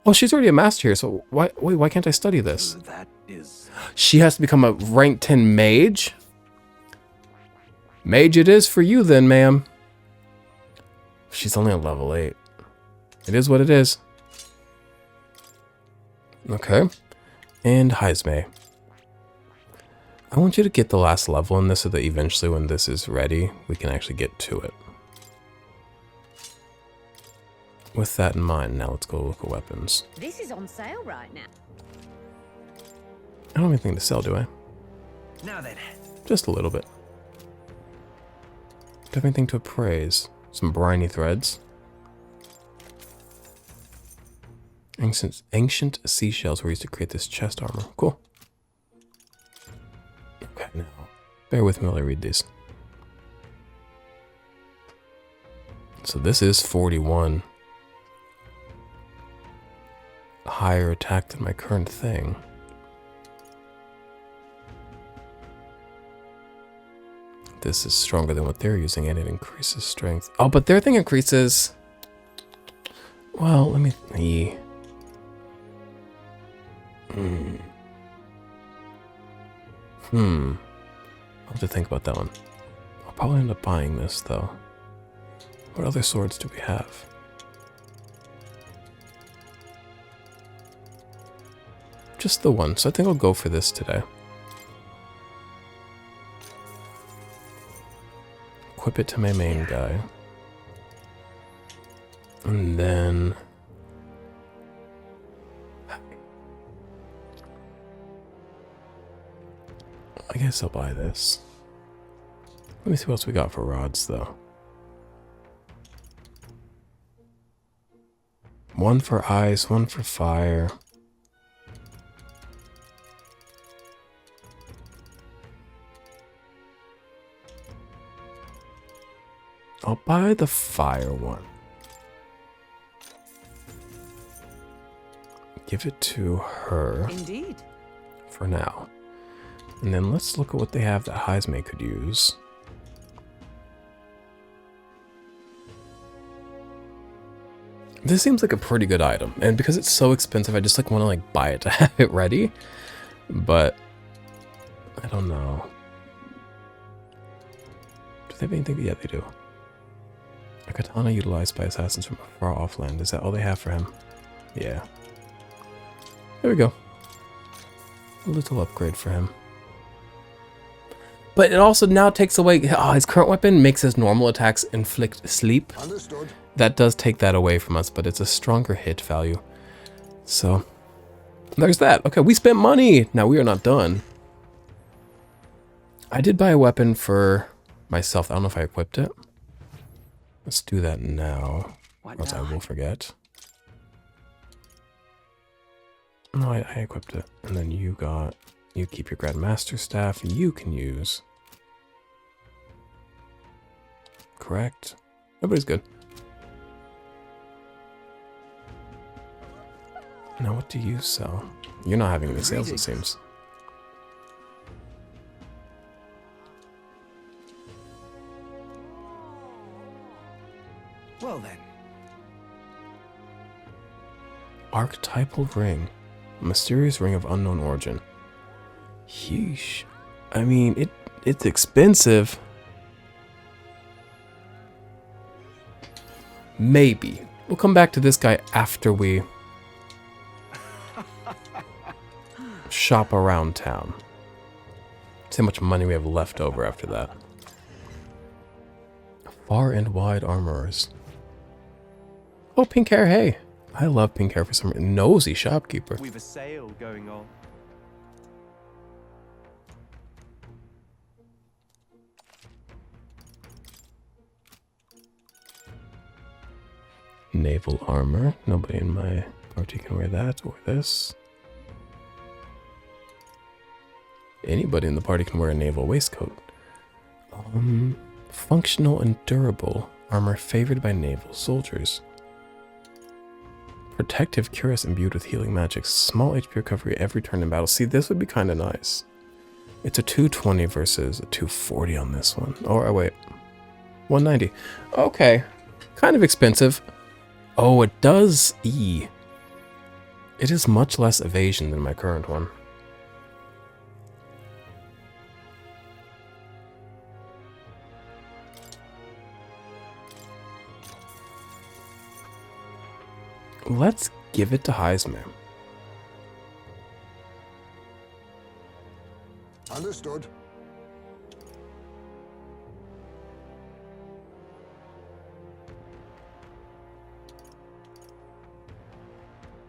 Oh, she's already a master here, so why can't I study this? That is... She has to become a rank 10 mage? Mage it is for you then, ma'am. She's only a level 8. It is what it is. Okay. And Heisme. I want you to get the last level in this so that eventually when this is ready, we can actually get to it. With that in mind, now let's go look at weapons. This is on sale right now. I don't have anything to sell, do I? Now then. Just a little bit. Do I have anything to appraise? Some briny threads. Ancient seashells were used to create this chest armor. Cool. Okay, now, bear with me while I read these. So this is 41. Higher attack than my current thing. This is stronger than what they're using, and it increases strength. Oh, but their thing increases... Well, let me... I'll have to think about that one. I'll probably end up buying this, though. What other swords do we have? Just the one, so I think I'll go for this today. Equip it to my main guy. And then... I guess I'll buy this. Let me see what else we got for rods, though. One for ice, one for fire. I'll buy the fire one. Give it to her. Indeed. For now. And then let's look at what they have that Heismay could use. This seems like a pretty good item, and because it's so expensive, I just like want to like buy it to have it ready. But I don't know. Do they have anything? Yeah, they do. A katana utilized by assassins from a far-off land. Is that all they have for him? Yeah. There we go. A little upgrade for him. But it also now takes away... Oh, his current weapon makes his normal attacks inflict sleep. Understood. That does take that away from us, but it's a stronger hit value. So, there's that. Okay, we spent money! Now, we are not done. I did buy a weapon for myself. I don't know if I equipped it. Let's do that now, or else I will forget. No, I equipped it. And then you keep your Grandmaster Staff, you can use. Correct? Everybody's good. Now what do you sell? You're not having any sales, it seems. Well then. Archetypal ring. A mysterious ring of unknown origin. Yeesh. I mean, it's expensive. Maybe. We'll come back to this guy after we shop around town. See how much money we have left over after that. Far and wide armorers. Oh, pink hair, hey. I love pink hair for some reason. Nosy shopkeeper. We've a sale going on. Naval armor. Nobody in my party can wear that or this. Anybody in the party can wear a naval waistcoat. Functional and durable armor favored by naval soldiers. Protective, curious, imbued with healing magic. Small HP recovery every turn in battle. See, this would be kind of nice. It's a 220 versus a 240 on this one. Oh, wait. 190. Okay. Kind of expensive. Oh, it does E. It is much less evasion than my current one. Let's give it to Heismay. Understood.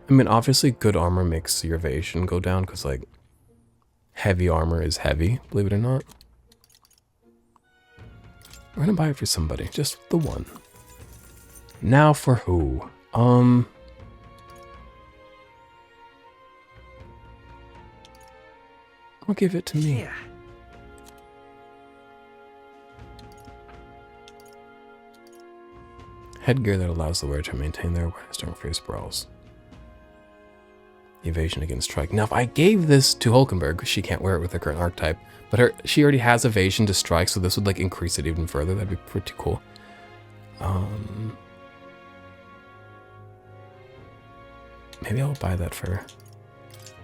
I mean, obviously good armor makes your evasion go down because, like, heavy armor is heavy, believe it or not. We're gonna buy it for somebody, just the one. Now for who? I'll give it to me. Yeah. Headgear that allows the wearer to maintain their awareness during fierce brawls. Evasion against strike. Now, if I gave this to Hulkenberg, she can't wear it with her current archetype, but she already has evasion to strike, so this would like increase it even further. That'd be pretty cool. Maybe I'll buy that for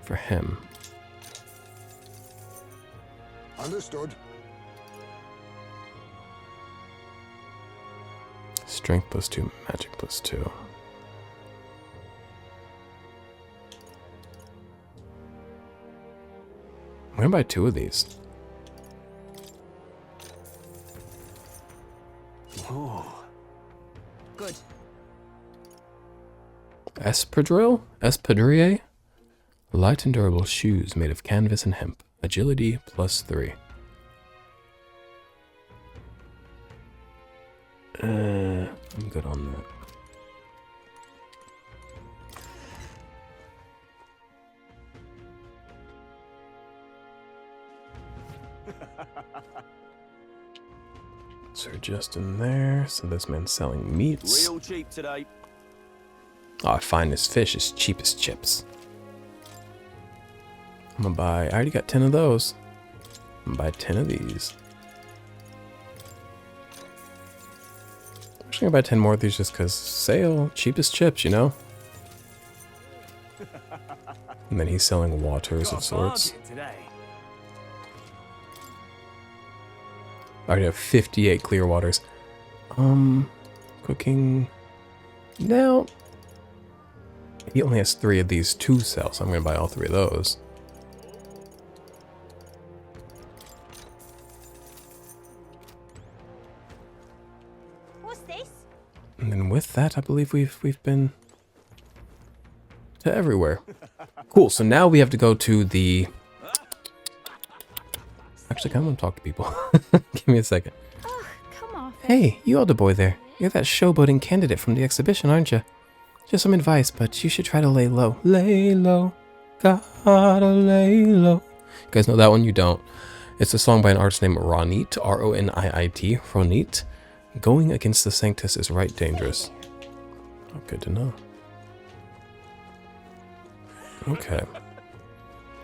for him. Understood. Strength +2, magic +2. I'm gonna buy 2 of these. Oh, Good. Espadrille? Light and durable shoes made of canvas and hemp. Agility +3. I'm good on that. So we're just in there. So this man's selling meats. real cheap today. Oh, finest fish is cheap as chips. I'm gonna buy, I already got 10 of those. I'm gonna buy 10 of these. I'm just gonna buy 10 more of these just because sale, cheap as chips, you know? And then he's selling waters Got of a sorts. bargain today. I already have 58 clear waters. Cooking. Now, he only has 3 of these to sell, so I'm gonna buy all 3 of those. What's this? And then with that, I believe we've been to everywhere. Cool. So now we have to go to the. Actually, I kind of want to talk to people. Give me a second. Ugh, come off it. Hey, you older boy there. You're that showboating candidate from the exhibition, aren't you? Just some advice, but you should try to lay low. Lay low. Gotta lay low. You guys know that one? You don't. It's a song by an artist named Ronit. R-O-N-I-I-T. Ronit. Going against the Sanctus is right dangerous. Oh, good to know. Okay.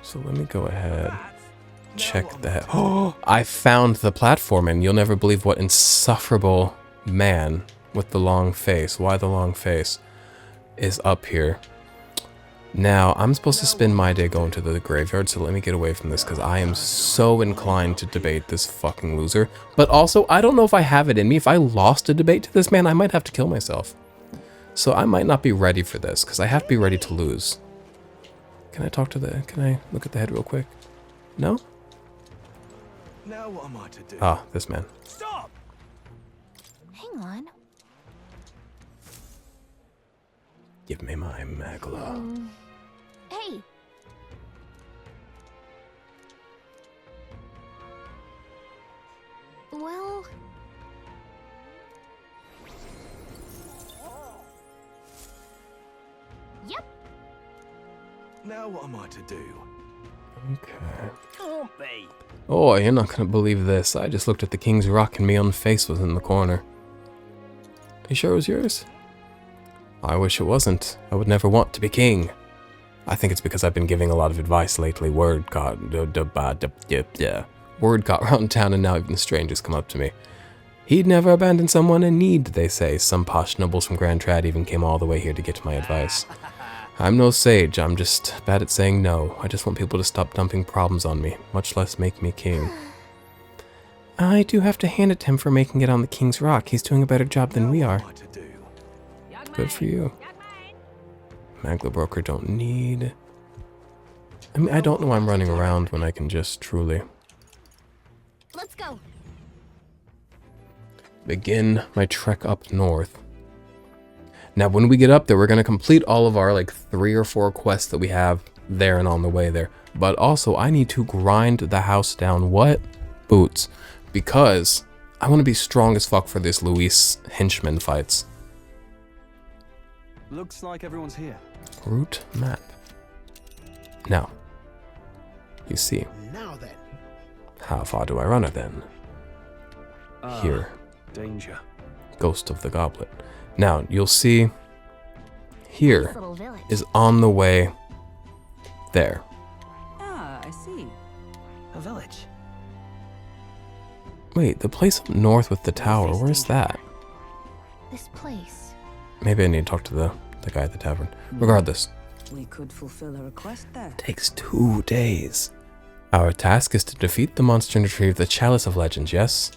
So let me go ahead. Check that. Oh, I found the platform, and you'll never believe what insufferable man with the long face. Why the long face? Is up here. Now, I'm supposed to spend my day going to the graveyard, so let me get away from this because I am so inclined to debate this fucking loser. But also, I don't know if I have it in me. If I lost a debate to this man, I might have to kill myself. So I might not be ready for this because I have to be ready to lose. Can I talk to the... Can I look at the head real quick? No? Now what am I to do? Ah, this man. Stop! Hang on. Give me my magla. Hey. Well... Yep. Now what am I to do? Okay. Can't be. Oh, you're not gonna believe this. I just looked at the King's Rock and my own face was in the corner. You sure it was yours? I wish it wasn't. I would never want to be king. I think it's because I've been giving a lot of advice lately. Word got around town and now even strangers come up to me. He'd never abandon someone in need, they say. Some posh nobles from Grand Trad even came all the way here to get my advice. I'm no sage, I'm just bad at saying no. I just want people to stop dumping problems on me, much less make me king. I do have to hand it to him for making it on the King's Rock. He's doing a better job than we are. What am I to do? Good for you. Magla Broker don't need... I mean, I don't know why I'm running around when I can just truly... Let's go. begin my trek up north. Now, when we get up there, we're going to complete all of our, like, 3 or 4 quests that we have there and on the way there. But also, I need to grind the house down. What? Boots. Because I want to be strong as fuck for this Luis henchman fights. Looks like everyone's here. Route map. Now, you see. Now then. How far do I run it then? Here. Danger. Ghost of the Goblet. Now, you'll see here Nice little village. is on the way there. Ah, I see. A village. Wait, the place up north with the tower, where's that? This place. Maybe I need to talk to the guy at the tavern. Regardless, We could fulfill a request there. Takes 2 days. Our task is to defeat the monster and retrieve the Chalice of Legends, yes?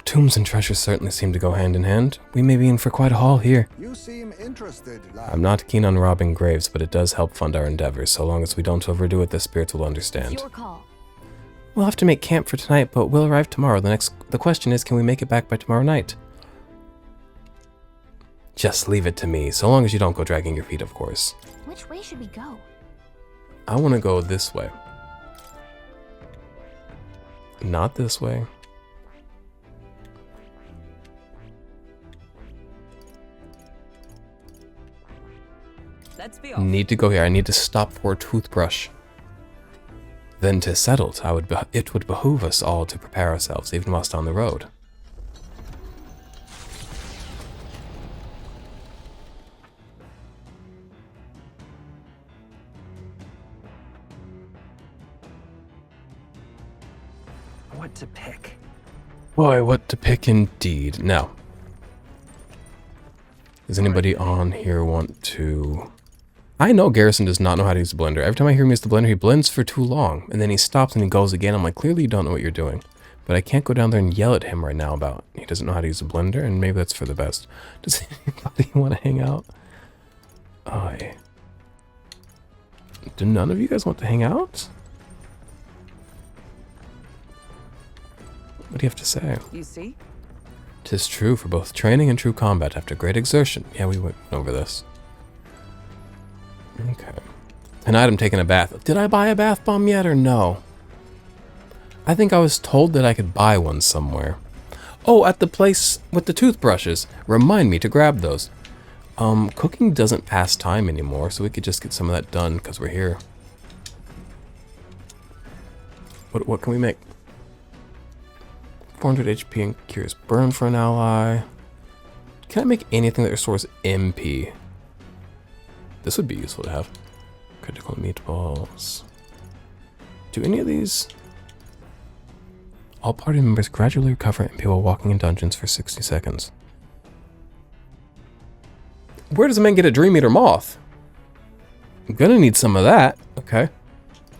Tombs and treasures certainly seem to go hand in hand. We may be in for quite a haul here. You seem interested, lad. I'm not keen on robbing graves, but it does help fund our endeavors. So long as we don't overdo it, the spirits will understand. It's your call. We'll have to make camp for tonight, but we'll arrive tomorrow. The question is, can we make it back by tomorrow night? Just leave it to me, so long as you don't go dragging your feet, of course. Which way should we go? I want to go this way. Not this way. Let's be off. Need to go here. I need to stop for a toothbrush. Then to settle, it would behoove us all to prepare ourselves, even whilst on the road. What to pick? Boy, what to pick indeed. Now, does anybody on here want to... I know Garrison does not know how to use the blender. Every time I hear him use the blender, he blends for too long. And then he stops and he goes again. I'm like, clearly you don't know what you're doing. But I can't go down there and yell at him right now about he doesn't know how to use a blender. And maybe that's for the best. Does anybody want to hang out? Do none of you guys want to hang out? What do you have to say? You see? 'Tis true for both training and true combat after great exertion. Yeah, we went over this. Okay. Tonight I'm taking a bath. Did I buy a bath bomb yet or no? I think I was told that I could buy one somewhere. Oh, at the place with the toothbrushes. Remind me to grab those. Cooking doesn't pass time anymore, so we could just get some of that done because we're here. What can we make? 400 HP and cures burn for an ally. Can I make anything that restores MP? This would be useful to have. Critical meatballs. Do any of these? All party members gradually recover MP while walking in dungeons for 60 seconds. Where does a man get a Dream Eater Moth? I'm gonna need some of that. Okay.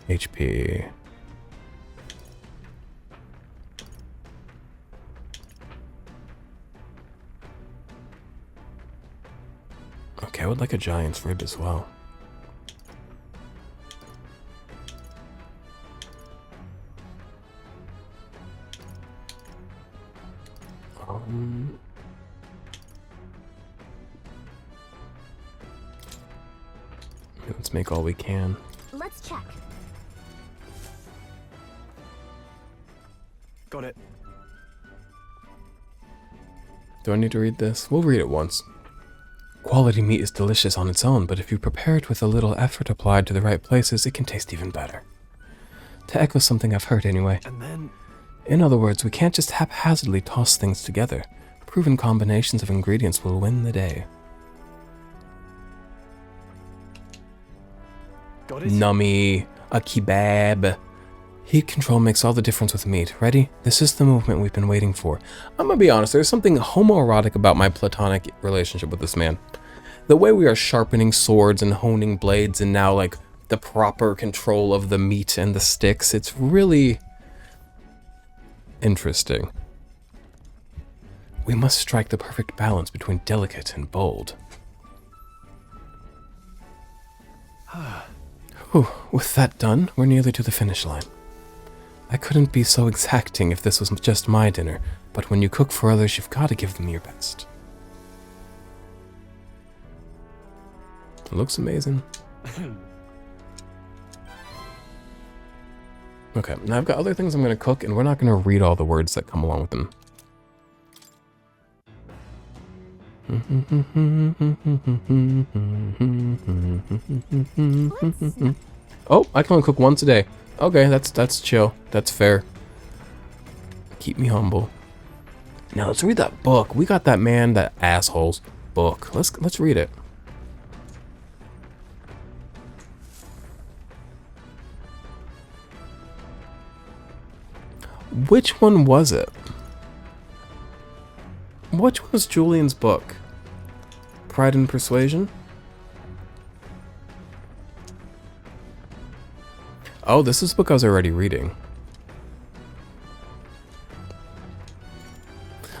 HP. Okay, I would like a giant's rib as well. Let's make all we can. Let's check. Got it. Do I need to read this? We'll read it once. Quality meat is delicious on its own, but if you prepare it with a little effort applied to the right places, it can taste even better. To echo something I've heard anyway. And then... In other words, we can't just haphazardly toss things together. Proven combinations of ingredients will win the day. Got it? Nummy, a kebab. Heat control makes all the difference with meat. Ready? This is the movement we've been waiting for. I'm gonna be honest, there's something homoerotic about my platonic relationship with this man. The way we are sharpening swords and honing blades and now like the proper control of the meat and the sticks, it's really interesting. We must strike the perfect balance between delicate and bold. Whew, with that done, we're nearly to the finish line. I couldn't be so exacting if this was just my dinner, but when you cook for others, you've got to give them your best. It looks amazing. Okay, now I've got other things I'm going to cook, and we're not going to read all the words that come along with them. Oh, I can only cook once a day. Okay, that's chill. That's fair. Keep me humble. Now let's read that book. We got that man, that asshole's book. Let's read it. Which one was it? Which one was Julian's book? Pride and Persuasion? Oh, this is a book I was already reading.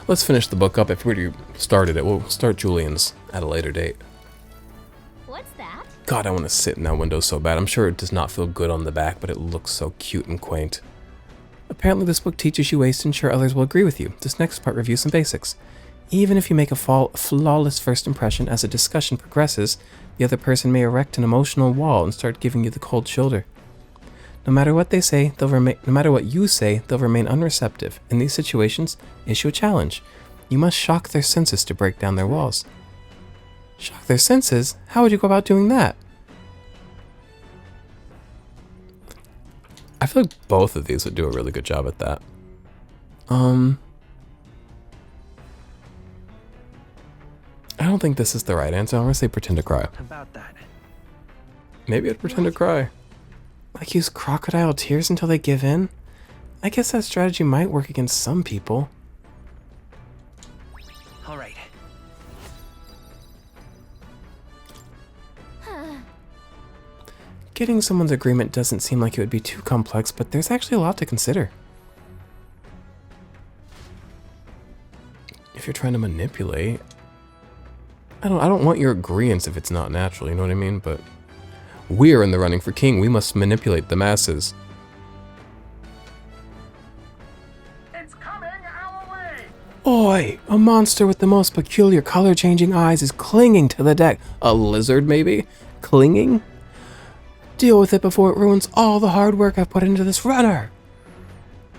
Let's finish the book up. If we already started it, we'll start Julian's at a later date. What's that? God, I want to sit in that window so bad. I'm sure it does not feel good on the back, but it looks so cute and quaint. Apparently this book teaches you ways to ensure others will agree with you. This next part reviews some basics. Even if you make a flawless first impression, as a discussion progresses, the other person may erect an emotional wall and start giving you the cold shoulder. No matter what they say, no matter what you say, they'll remain unreceptive. In these situations, issue a challenge. You must shock their senses to break down their walls. Shock their senses? How would you go about doing that? I feel like both of these would do a really good job at that. I don't think this is the right answer. I'm gonna say pretend to cry. About that. Maybe I'd pretend to cry. Like use crocodile tears until they give in? I guess that strategy might work against some people. All right. Getting someone's agreement doesn't seem like it would be too complex, but there's actually a lot to consider. If you're trying to manipulate, I don't want your agreeance if it's not natural, you know what I mean? But we're in the running for king. We must manipulate the masses. It's coming our way. Oi! A monster with the most peculiar color-changing eyes is clinging to the deck. A lizard, maybe? Clinging? Deal with it before it ruins all the hard work I've put into this runner.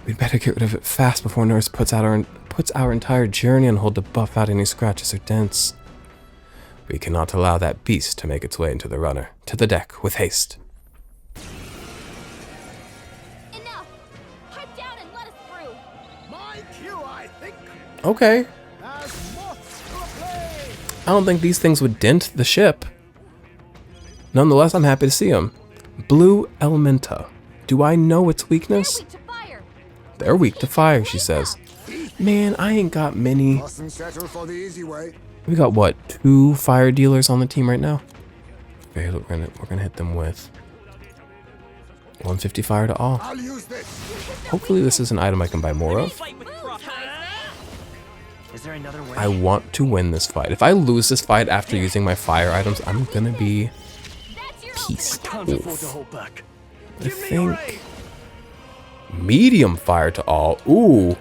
We'd better get rid of it fast before Nurse puts our entire journey on hold to buff out any scratches or dents. We cannot allow that beast to make its way into the runner. To the deck, with haste. Enough! Pipe down and let us through. My cue, I think. Okay. As moths to a flame. I don't think these things would dent the ship. Nonetheless, I'm happy to see them. Blue Elementa. Do I know its weakness? Weak to fire. They're weak to fire, she says. Man, I ain't got many. Mustn't settle for the easy way. We got, what, 2 fire dealers on the team right now? Okay, look, we're gonna hit them with 150 fire to all. I'll use this. Hopefully this is an item I can buy more of. Is there another way? I want to win this fight. If I lose this fight after using my fire items, I'm gonna be That's your pissed Can't afford to off. hold back. I think medium fire to all. Ooh.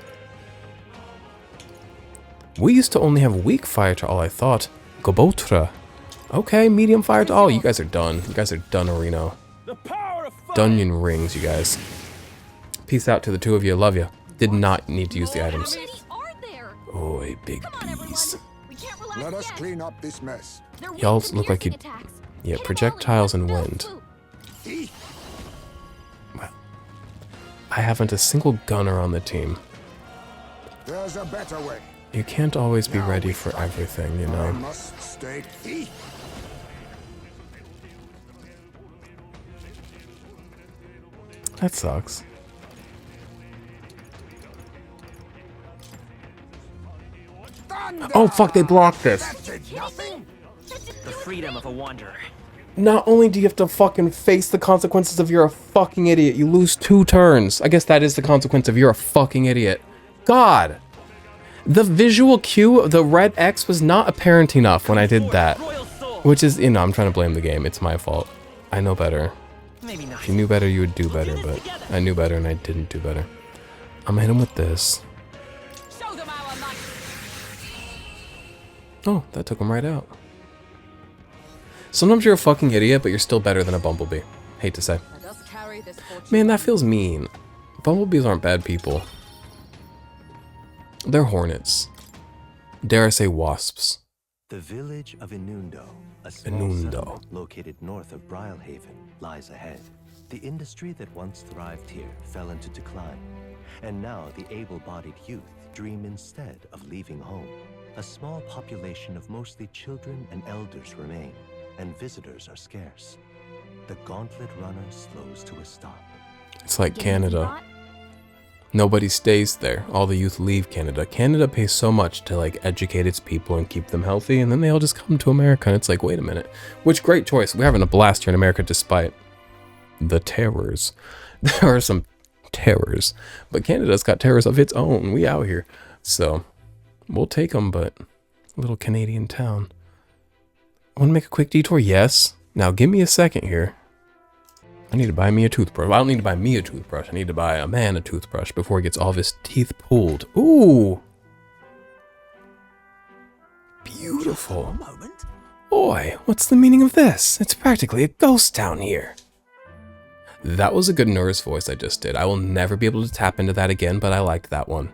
We used to only have weak fire to all, I thought. Gobotra. Okay, medium fire to all. You guys are done. You guys are done, Reno. Dungeon rings, you guys. Peace out to the 2 of you. Love you. Did not need to use the items. How many are there? Oi, big Come on, everyone. bees. We can't relax Let us yet. clean up this mess. They're weak Y'all to look like you- piercing attacks. Yeah, Hit 'em all projectiles and no wind. clue. I haven't a single gunner on the team. There's a better way. You can't always be ready for everything, you I know. must stay. That sucks. Oh fuck, they blocked this. That did nothing. The freedom of a wanderer. Not only do you have to fucking face the consequences of you're a fucking idiot, you lose 2 turns. I guess that is the consequence of you're a fucking idiot. God. The visual cue, the red X was not apparent enough when I did that. Royal soul. Which is, you know, I'm trying to blame the game. It's my fault. I know better. Maybe not. If you knew better, you would do better, but I knew better and I didn't do better. I'm gonna hit him with this. Show them our might. Oh, that took him right out. Sometimes you're a fucking idiot, but you're still better than a bumblebee. Hate to say. Let us carry this fortune. Man, that feels mean. Bumblebees aren't bad people. They're hornets. Dare I say wasps. The village of Inundo, a small Inundo. settlement located north of Brylehaven, lies ahead. The industry that once thrived here fell into decline, and now the able-bodied youth dream instead of leaving home. A small population of mostly children and elders remain, and visitors are scarce. The gauntlet runner slows to a stop. It's like Games Canada. bought? Nobody stays there. All the youth leave Canada. Canada pays so much to like educate its people and keep them healthy, and then they all just come to America, and it's like, wait a minute. Which great choice. We're having a blast here in America despite the terrors. There are some terrors, but Canada's got terrors of its own. We out here. So we'll take them, but a little Canadian town. I want to make a quick detour. Yes. Now give me a second here. I need to buy me a toothbrush. Well, I don't need to buy me a toothbrush. I need to buy a man a toothbrush before he gets all of his teeth pulled. Ooh. Beautiful. Boy, what's the meaning of this? It's practically a ghost town here. That was a good nurse voice I just did. I will never be able to tap into that again, but I liked that one.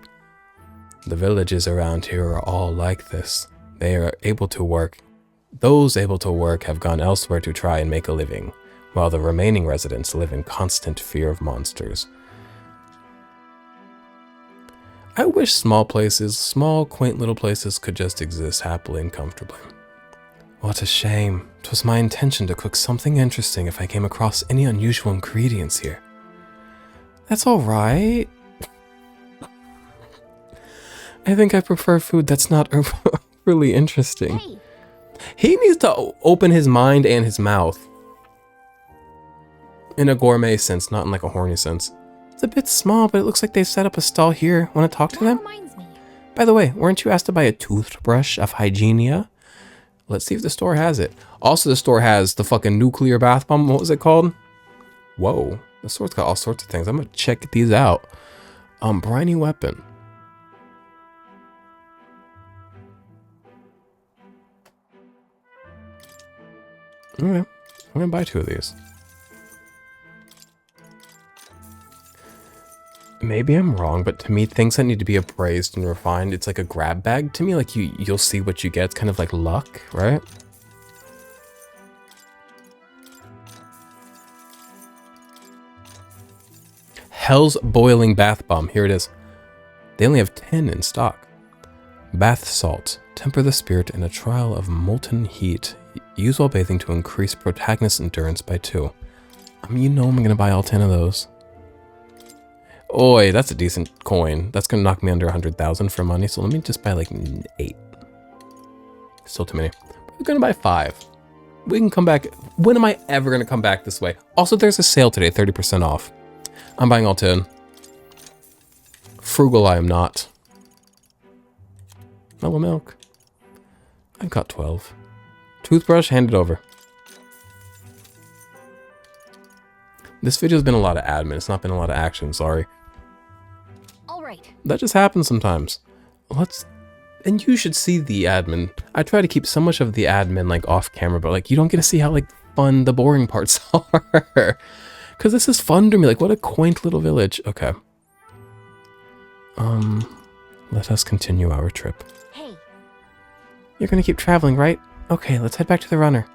The villages around here are all like this. They are able to work. Those able to work have gone elsewhere to try and make a living, while the remaining residents live in constant fear of monsters. I wish small quaint little places could just exist happily and comfortably. What a shame. 'Twas my intention to cook something interesting if I came across any unusual ingredients here. That's all right. I think I prefer food that's not really interesting. Hey, He needs to open his mind and his mouth. In a gourmet sense, not in like a horny sense. It's a bit small, but it looks like they've set up a stall here. Want to talk to that them? reminds me. By the way, weren't you asked to buy a toothbrush of Hygienia? Let's see if the store has it. Also, the store has the fucking nuclear bath bomb. What was it called? Whoa. The store's got all sorts of things. I'm gonna check these out. Briny weapon. Okay, I'm gonna buy 2 of these. Maybe I'm wrong, but to me, things that need to be appraised and refined, it's like a grab bag. To me, like you'll see what you get. It's kind of like luck, right? Hell's Boiling Bath Bomb. Here it is. They only have 10 in stock. Bath salt. Temper the spirit in a trial of molten heat. Use while bathing to increase protagonist's endurance by 2. I mean, you know I'm going to buy all 10 of those. Oi, that's a decent coin. That's going to knock me under 100,000 for money, so let me just buy like 8. Still too many. We're going to buy 5. We can come back. When am I ever going to come back this way? Also, there's a sale today, 30% off. I'm buying all 10. Frugal I am not. Mellow milk. I've got 12. Toothbrush, hand it over. This video's been a lot of admin. It's not been a lot of action, sorry. All right. That just happens sometimes. And you should see the admin. I try to keep so much of the admin like off camera, but like you don't get to see how like fun the boring parts are. Cause this is fun to me. Like what a quaint little village. Okay. Let us continue our trip. Hey, You're gonna keep traveling, right? Okay, let's head back to the runner.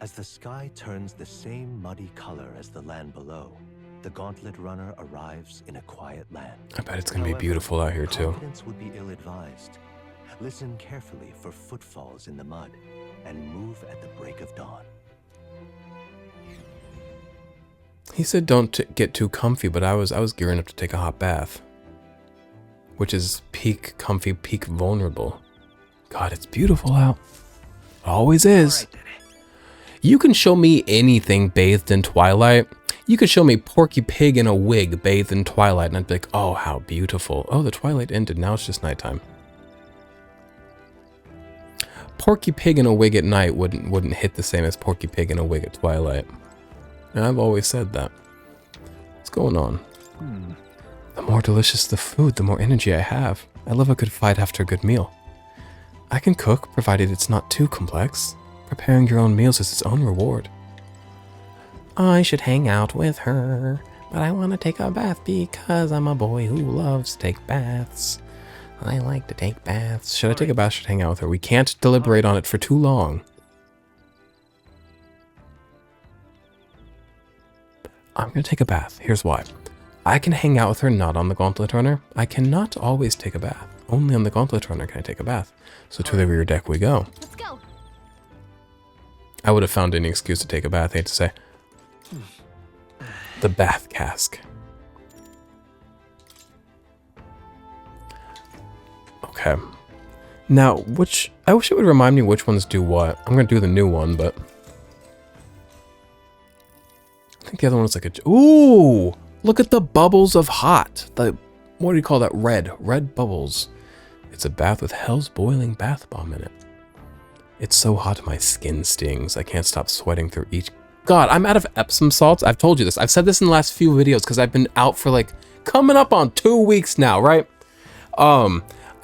As the sky turns the same muddy color as the land below, the gauntlet runner arrives in a quiet land. I bet it's gonna be However, beautiful out here too. confidence would be ill-advised. Listen carefully for footfalls in the mud and move at the break of dawn. He said don't get too comfy, but I was gearing up to take a hot bath. Which is peak comfy, peak vulnerable. God, it's beautiful out. It always is. You can show me anything bathed in twilight. You could show me Porky Pig in a wig bathed in twilight, and I'd be like, oh, how beautiful. Oh, the twilight ended. Now it's just nighttime. Porky Pig in a wig at night wouldn't hit the same as Porky Pig in a wig at twilight. And I've always said that. What's going on? The more delicious the food, the more energy I have. I love a good fight after a good meal. I can cook, provided it's not too complex. Preparing your own meals is its own reward. I should hang out with her, but I want to take a bath because I'm a boy who loves to take baths. I like to take baths. Should I take a bath or should I hang out with her? We can't deliberate on it for too long. I'm going to take a bath. Here's why. I can hang out with her, not on the Gauntlet Runner. I cannot always take a bath. Only on the Gauntlet Runner can I take a bath. So to the rear deck we go. let's go. I would have found any excuse to take a bath, I hate to say. The bath cask. Okay. Now, I wish it would remind me which ones do what. I'm going to do the new one, but... the other one was like a... Ooh! Look at the bubbles of hot. The... What do you call that? Red bubbles. It's a bath with Hell's boiling bath bomb in it. It's so hot my skin stings. I can't stop sweating through each... God, I'm out of Epsom salts. I've told you this. I've said this in the last few videos because I've been out for like coming up on 2 weeks now, right? I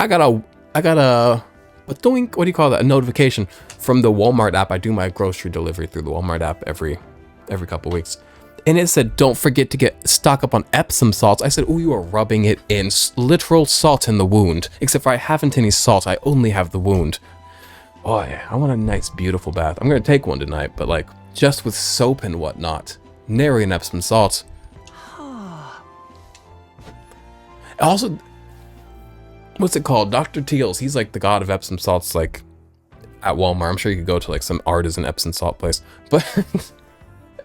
got a what do you call that? A notification from the Walmart app. I do my grocery delivery through the Walmart app every couple weeks. And it said, don't forget to stock up on Epsom salts. I said, oh, you are rubbing it in. Literal salt in the wound. Except for I haven't any salt. I only have the wound. Boy, I want a nice, beautiful bath. I'm going to take one tonight, but like just with soap and whatnot. Nary an Epsom salt. Also, what's it called? Dr. Teal's. He's like the god of Epsom salts, like at Walmart. I'm sure you could go to like some artisan Epsom salt place. But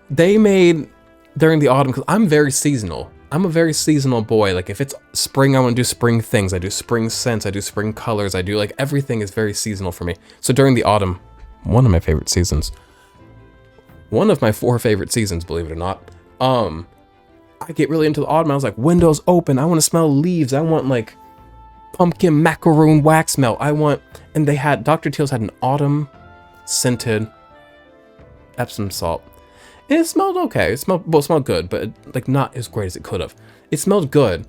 they made during the autumn, because I'm very seasonal. I'm a very seasonal boy. Like if it's spring, I want to do spring things. I do spring scents. I do spring colors. I do like everything is very seasonal for me. So during the autumn, one of my favorite seasons. One of my 4 favorite seasons, believe it or not. I get really into the autumn. I was like, windows open. I want to smell leaves. I want like pumpkin macaroon wax melt. And they had, Dr. Teal's had an autumn scented Epsom salt. And it smelled okay. It smelled good, but like not as great as it could have. It smelled good.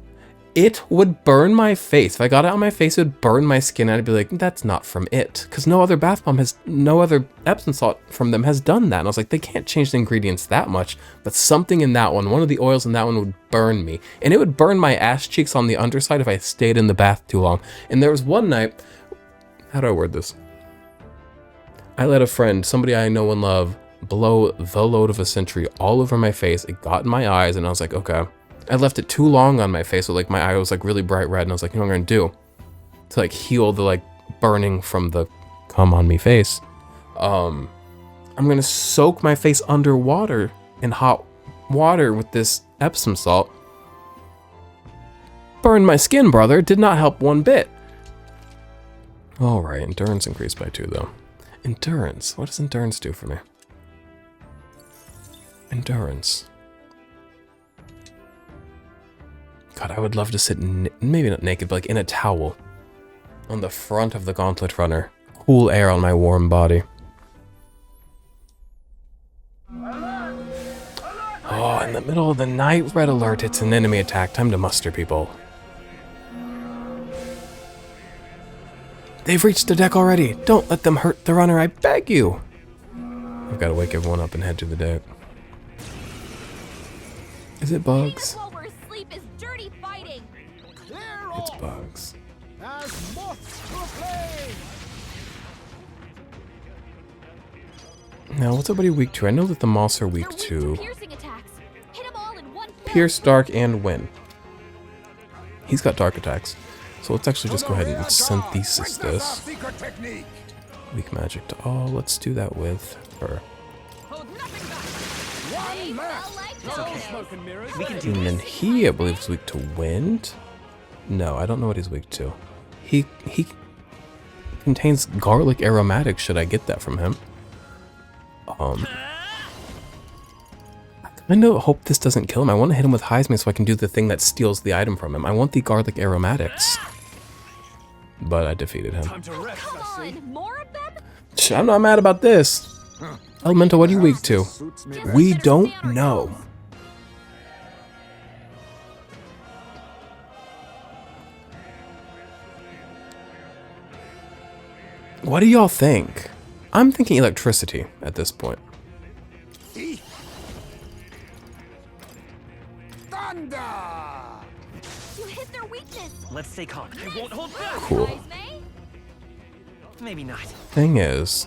It would burn my face. If I got it on my face, it would burn my skin. And I'd be like, that's not from it. Because no other bath bomb no other Epsom salt from them has done that. And I was like, they can't change the ingredients that much. But something in that one of the oils in that one would burn me. And it would burn my ass cheeks on the underside if I stayed in the bath too long. And there was one night, how do I word this? I let a friend, somebody I know and love, blow the load of a century all over my face. It got in my eyes and I was like, okay. I left it too long on my face, so like my eye was like really bright red, and I was like, you know what I'm gonna do to like heal the like burning from the cum on me face? I'm gonna soak my face underwater in hot water with this Epsom salt. Burned my skin, brother. Did not help one bit. All right, endurance increased by 2 though. Endurance. What does endurance do for me? Endurance. God, I would love to sit, maybe not naked, but like in a towel on the front of the gauntlet runner. Cool air on my warm body. Oh, in the middle of the night, red alert, it's an enemy attack. Time to muster, people. They've reached the deck already. Don't let them hurt the runner, I beg you. I've got to wake everyone up and head to the deck. Is it bugs? While we're asleep is dirty fighting. It's bugs. As moths to a flame. Now, what's everybody weak to? I know that the moths are weak They're to piercing attacks. Hit 'em all in one fell Pierce, Dark, and Wind. He's got dark attacks. So let's actually just go ahead and synthesis this. Secret technique. Weak magic to all. Let's do that with her. Hold nothing back. One left. We can do And then he, I believe, is weak to wind. No, I don't know what he's weak to. He contains garlic aromatics. Should I get that from him? I kind of hope this doesn't kill him. I want to hit him with Heisman so I can do the thing that steals the item from him. I want the garlic aromatics. But I defeated him. Come on, more of them? I'm not mad about this. Elemental, what are you weak to? We don't know. What do y'all think? I'm thinking electricity at this point. Thunder. You hit their weakness. Let's stay calm. I won't hold back. Cool. Heisman. Maybe not. Thing is,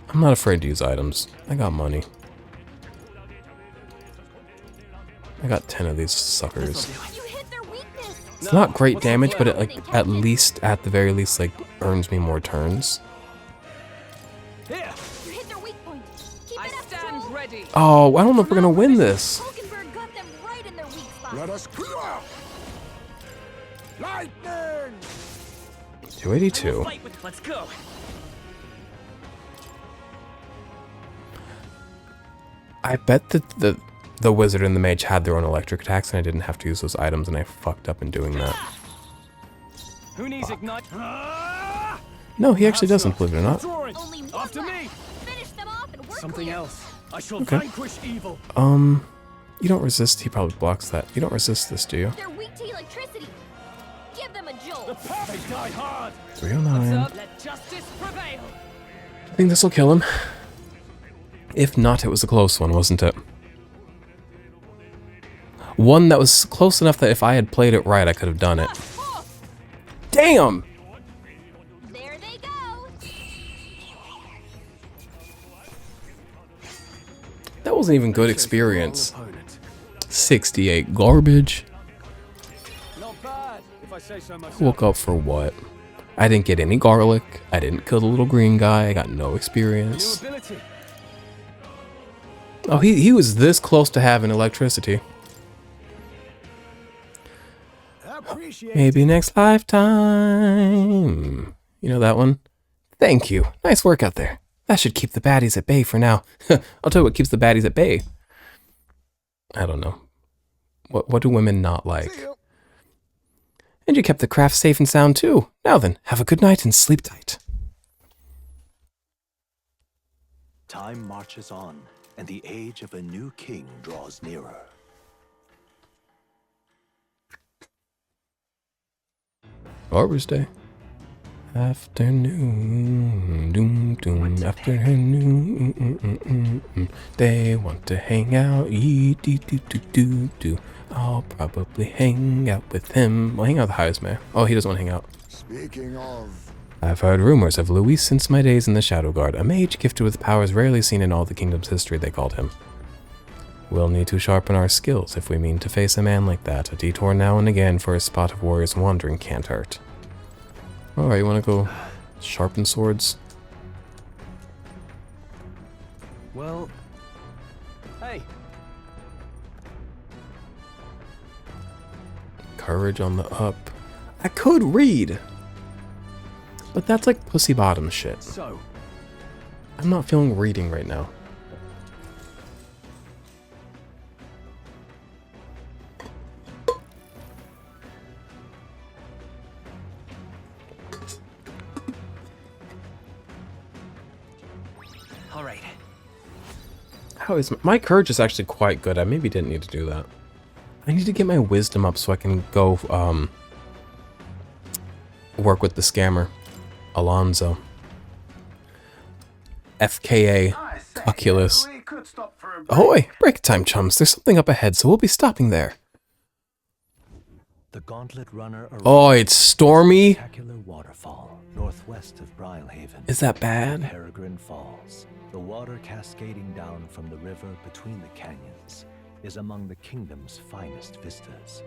I'm not afraid to use items. I got money. I got 10 of these suckers. You hit their weakness. It's not great damage, but it like at the very least like earns me more turns. You hit their weak point. Keep I it up, stand Troll. ready. Oh, I don't know if we're gonna win this. Hulkenberg got them right in their weak spot. Let us clear. Lightning. 282. Fight with. Let's go. I bet that the wizard and the mage had their own electric attacks and I didn't have to use those items and I fucked up in doing that. Who needs ignite? No, he actually doesn't, believe it or not. Drawing. Only one After left. me. Finish them off and we're Something clear. else. I shall Okay. vanquish evil. You don't resist, he probably blocks that. You don't resist this, do you? They're weak to electricity. Give them a jolt. They die hard. 309. Let justice prevail. I think this will kill him. If not, it was a close one, wasn't it? One that was close enough that if I had played it right, I could have done it. Damn! There they go. That wasn't even good experience. 68 garbage. Not bad, if I say so myself. Woke up for what? I didn't get any garlic. I didn't kill the little green guy. I got no New experience. ability. Oh, he was this close to having electricity. Appreciate Maybe next lifetime. You know that one? Thank you. Nice work out there. That should keep the baddies at bay for now. I'll tell you what keeps the baddies at bay. I don't know. What do women not like? See you. And you kept the craft safe and sound too. Now then, have a good night and sleep tight. Time marches on, and the age of a new king draws nearer. Arbors Day. Afternoon, doom, doom, afternoon, they want to hang out, eat, do. I'll probably hang out with him. Well, hang out with Heisman. Oh, he doesn't want to hang out. Speaking of, I've heard rumors of Luis since my days in the Shadow Guard, a mage gifted with powers rarely seen in all the kingdom's history, they called him. We'll need to sharpen our skills if we mean to face a man like that. A detour now and again for a spot of warriors wandering can't hurt. Alright, you want to go sharpen swords? Well, hey. Courage on the up. I could read, but that's like pussy bottom shit. So, I'm not feeling reading right now. all right. How is my courage is actually quite good. I maybe didn't need to do that. I need to get my wisdom up so I can go work with the scammer, Alonzo. FKA Oculus. Ahoy! Break time, chums. There's something up ahead, so we'll be stopping there. The gauntlet runner arrives Oh, it's stormy? at a spectacular waterfall northwest of Brilehaven. Is that bad? Peregrine Falls. The water cascading down from the river between the canyons is among the kingdom's finest vistas,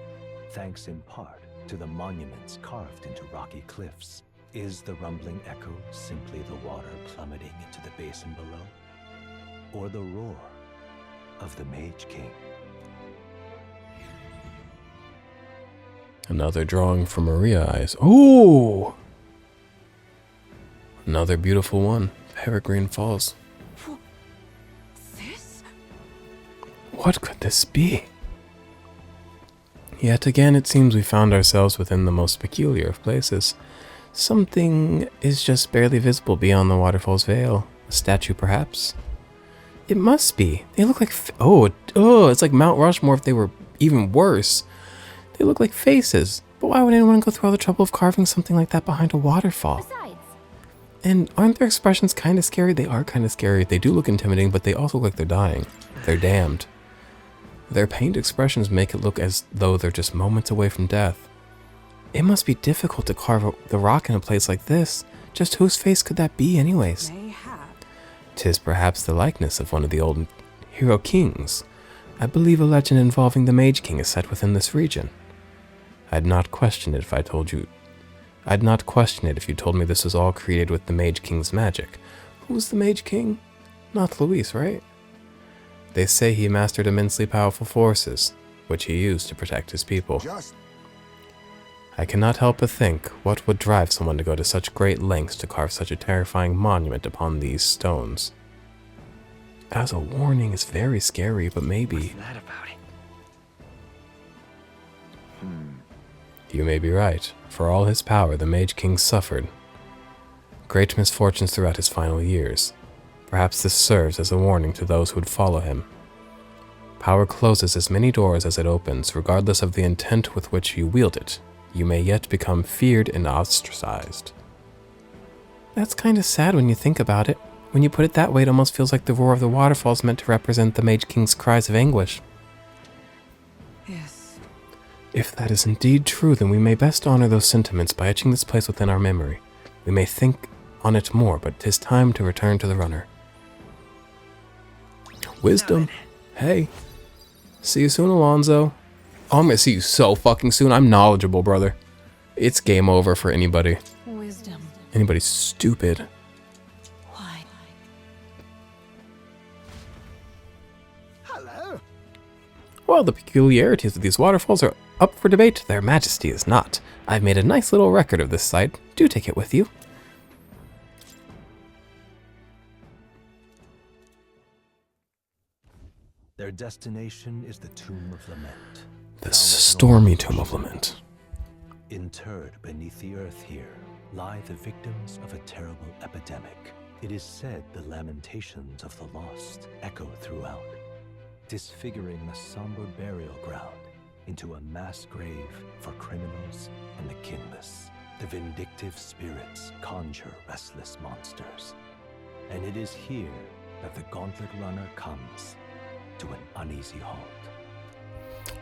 thanks in part to the monuments carved into rocky cliffs. Is the rumbling echo simply the water plummeting into the basin below? Or the roar of the Mage King? Another drawing from Maria Eyes. Ooh! Another beautiful one. Peregrine Falls. This? What could this be? Yet again, it seems we found ourselves within the most peculiar of places. Something is just barely visible beyond the waterfall's veil. A statue, perhaps? It must be. They look like... it's like Mount Rushmore if they were even worse. They look like faces. But why would anyone go through all the trouble of carving something like that behind a waterfall? Besides, And aren't their expressions kind of scary? They are kind of scary. They do look intimidating, but they also look like they're dying. They're damned. Their pained expressions make it look as though they're just moments away from death. It must be difficult to carve the rock in a place like this. Just whose face could that be anyways? Mayhap. 'Tis perhaps the likeness of one of the old hero kings. I believe a legend involving the Mage King is set within this region. I'd not question it if I told you... I'd not question it if you told me this was all created with the Mage King's magic. Who's the Mage King? Not Luis, right? They say he mastered immensely powerful forces, which he used to protect his people. just I cannot help but think what would drive someone to go to such great lengths to carve such a terrifying monument upon these stones. as a warning is very scary, but maybe. What's that about it? You may be right. For all his power, the Mage King suffered great misfortunes throughout his final years. Perhaps this serves as a warning to those who would follow him. Power closes as many doors as it opens, regardless of the intent with which you wield it. You may yet become feared and ostracized. That's kind of sad when you think about it. When you put it that way, it almost feels like the roar of the waterfall is meant to represent the Mage King's cries of anguish. Yes. If that is indeed true, then we may best honor those sentiments by etching this place within our memory. We may think on it more, but 'tis time to return to the runner. Wisdom. Hey. See you soon, Alonzo. Oh, I'm gonna see you so fucking soon. I'm knowledgeable, brother. It's game over for anybody. Wisdom. Anybody stupid. Why? Hello. Well, the peculiarities of these waterfalls are up for debate. Their majesty is not. I've made a nice little record of this site. Do take it with you. Their destination is the Tomb of Lament. The found stormy north of Tomb of Shore. Lament. Interred beneath the earth here lie the victims of a terrible epidemic. It is said the lamentations of the lost echo throughout, disfiguring the somber burial ground into a mass grave for criminals and the kinless. The vindictive spirits conjure restless monsters. And it is here that the Gauntlet Runner comes to an uneasy halt.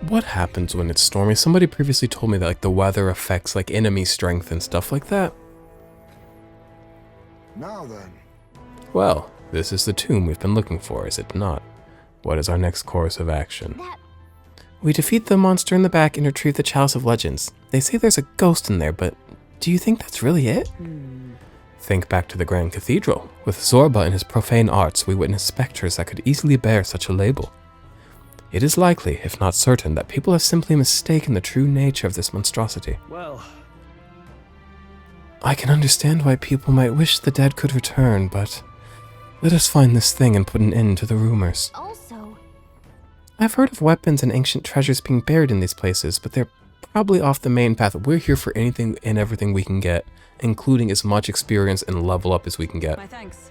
What happens when it's stormy? Somebody previously told me that like the weather affects like enemy strength and stuff like that. Now then. Well, this is the tomb we've been looking for, is it not? What is our next course of action? That We defeat the monster in the back and retrieve the Chalice of Legends. They say there's a ghost in there, but do you think that's really it? Think back to the Grand Cathedral. With Zorba and his profane arts, we witnessed specters that could easily bear such a label. It is likely, if not certain, that people have simply mistaken the true nature of this monstrosity. Well, I can understand why people might wish the dead could return, but let us find this thing and put an end to the rumors. also. I've heard of weapons and ancient treasures being buried in these places, but they're probably off the main path. We're here for anything and everything we can get, including as much experience and level up as we can get. My thanks.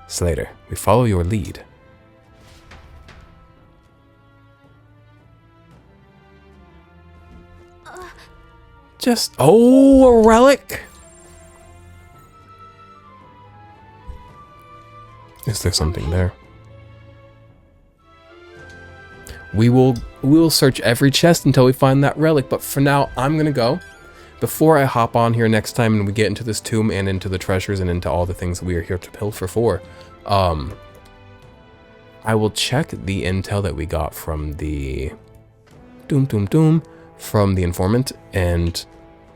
Slater, we follow your lead. Just, oh, a relic? Is there something there? We will search every chest until we find that relic, but for now, I'm gonna go. Before I hop on here next time and we get into this tomb and into the treasures and into all the things we are here to pilfer for, I will check the intel that we got from the from the informant and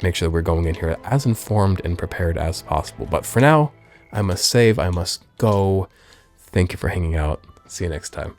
make sure that we're going in here as informed and prepared as possible. But for now, I must save, I must go. Thank you for hanging out. See you next time.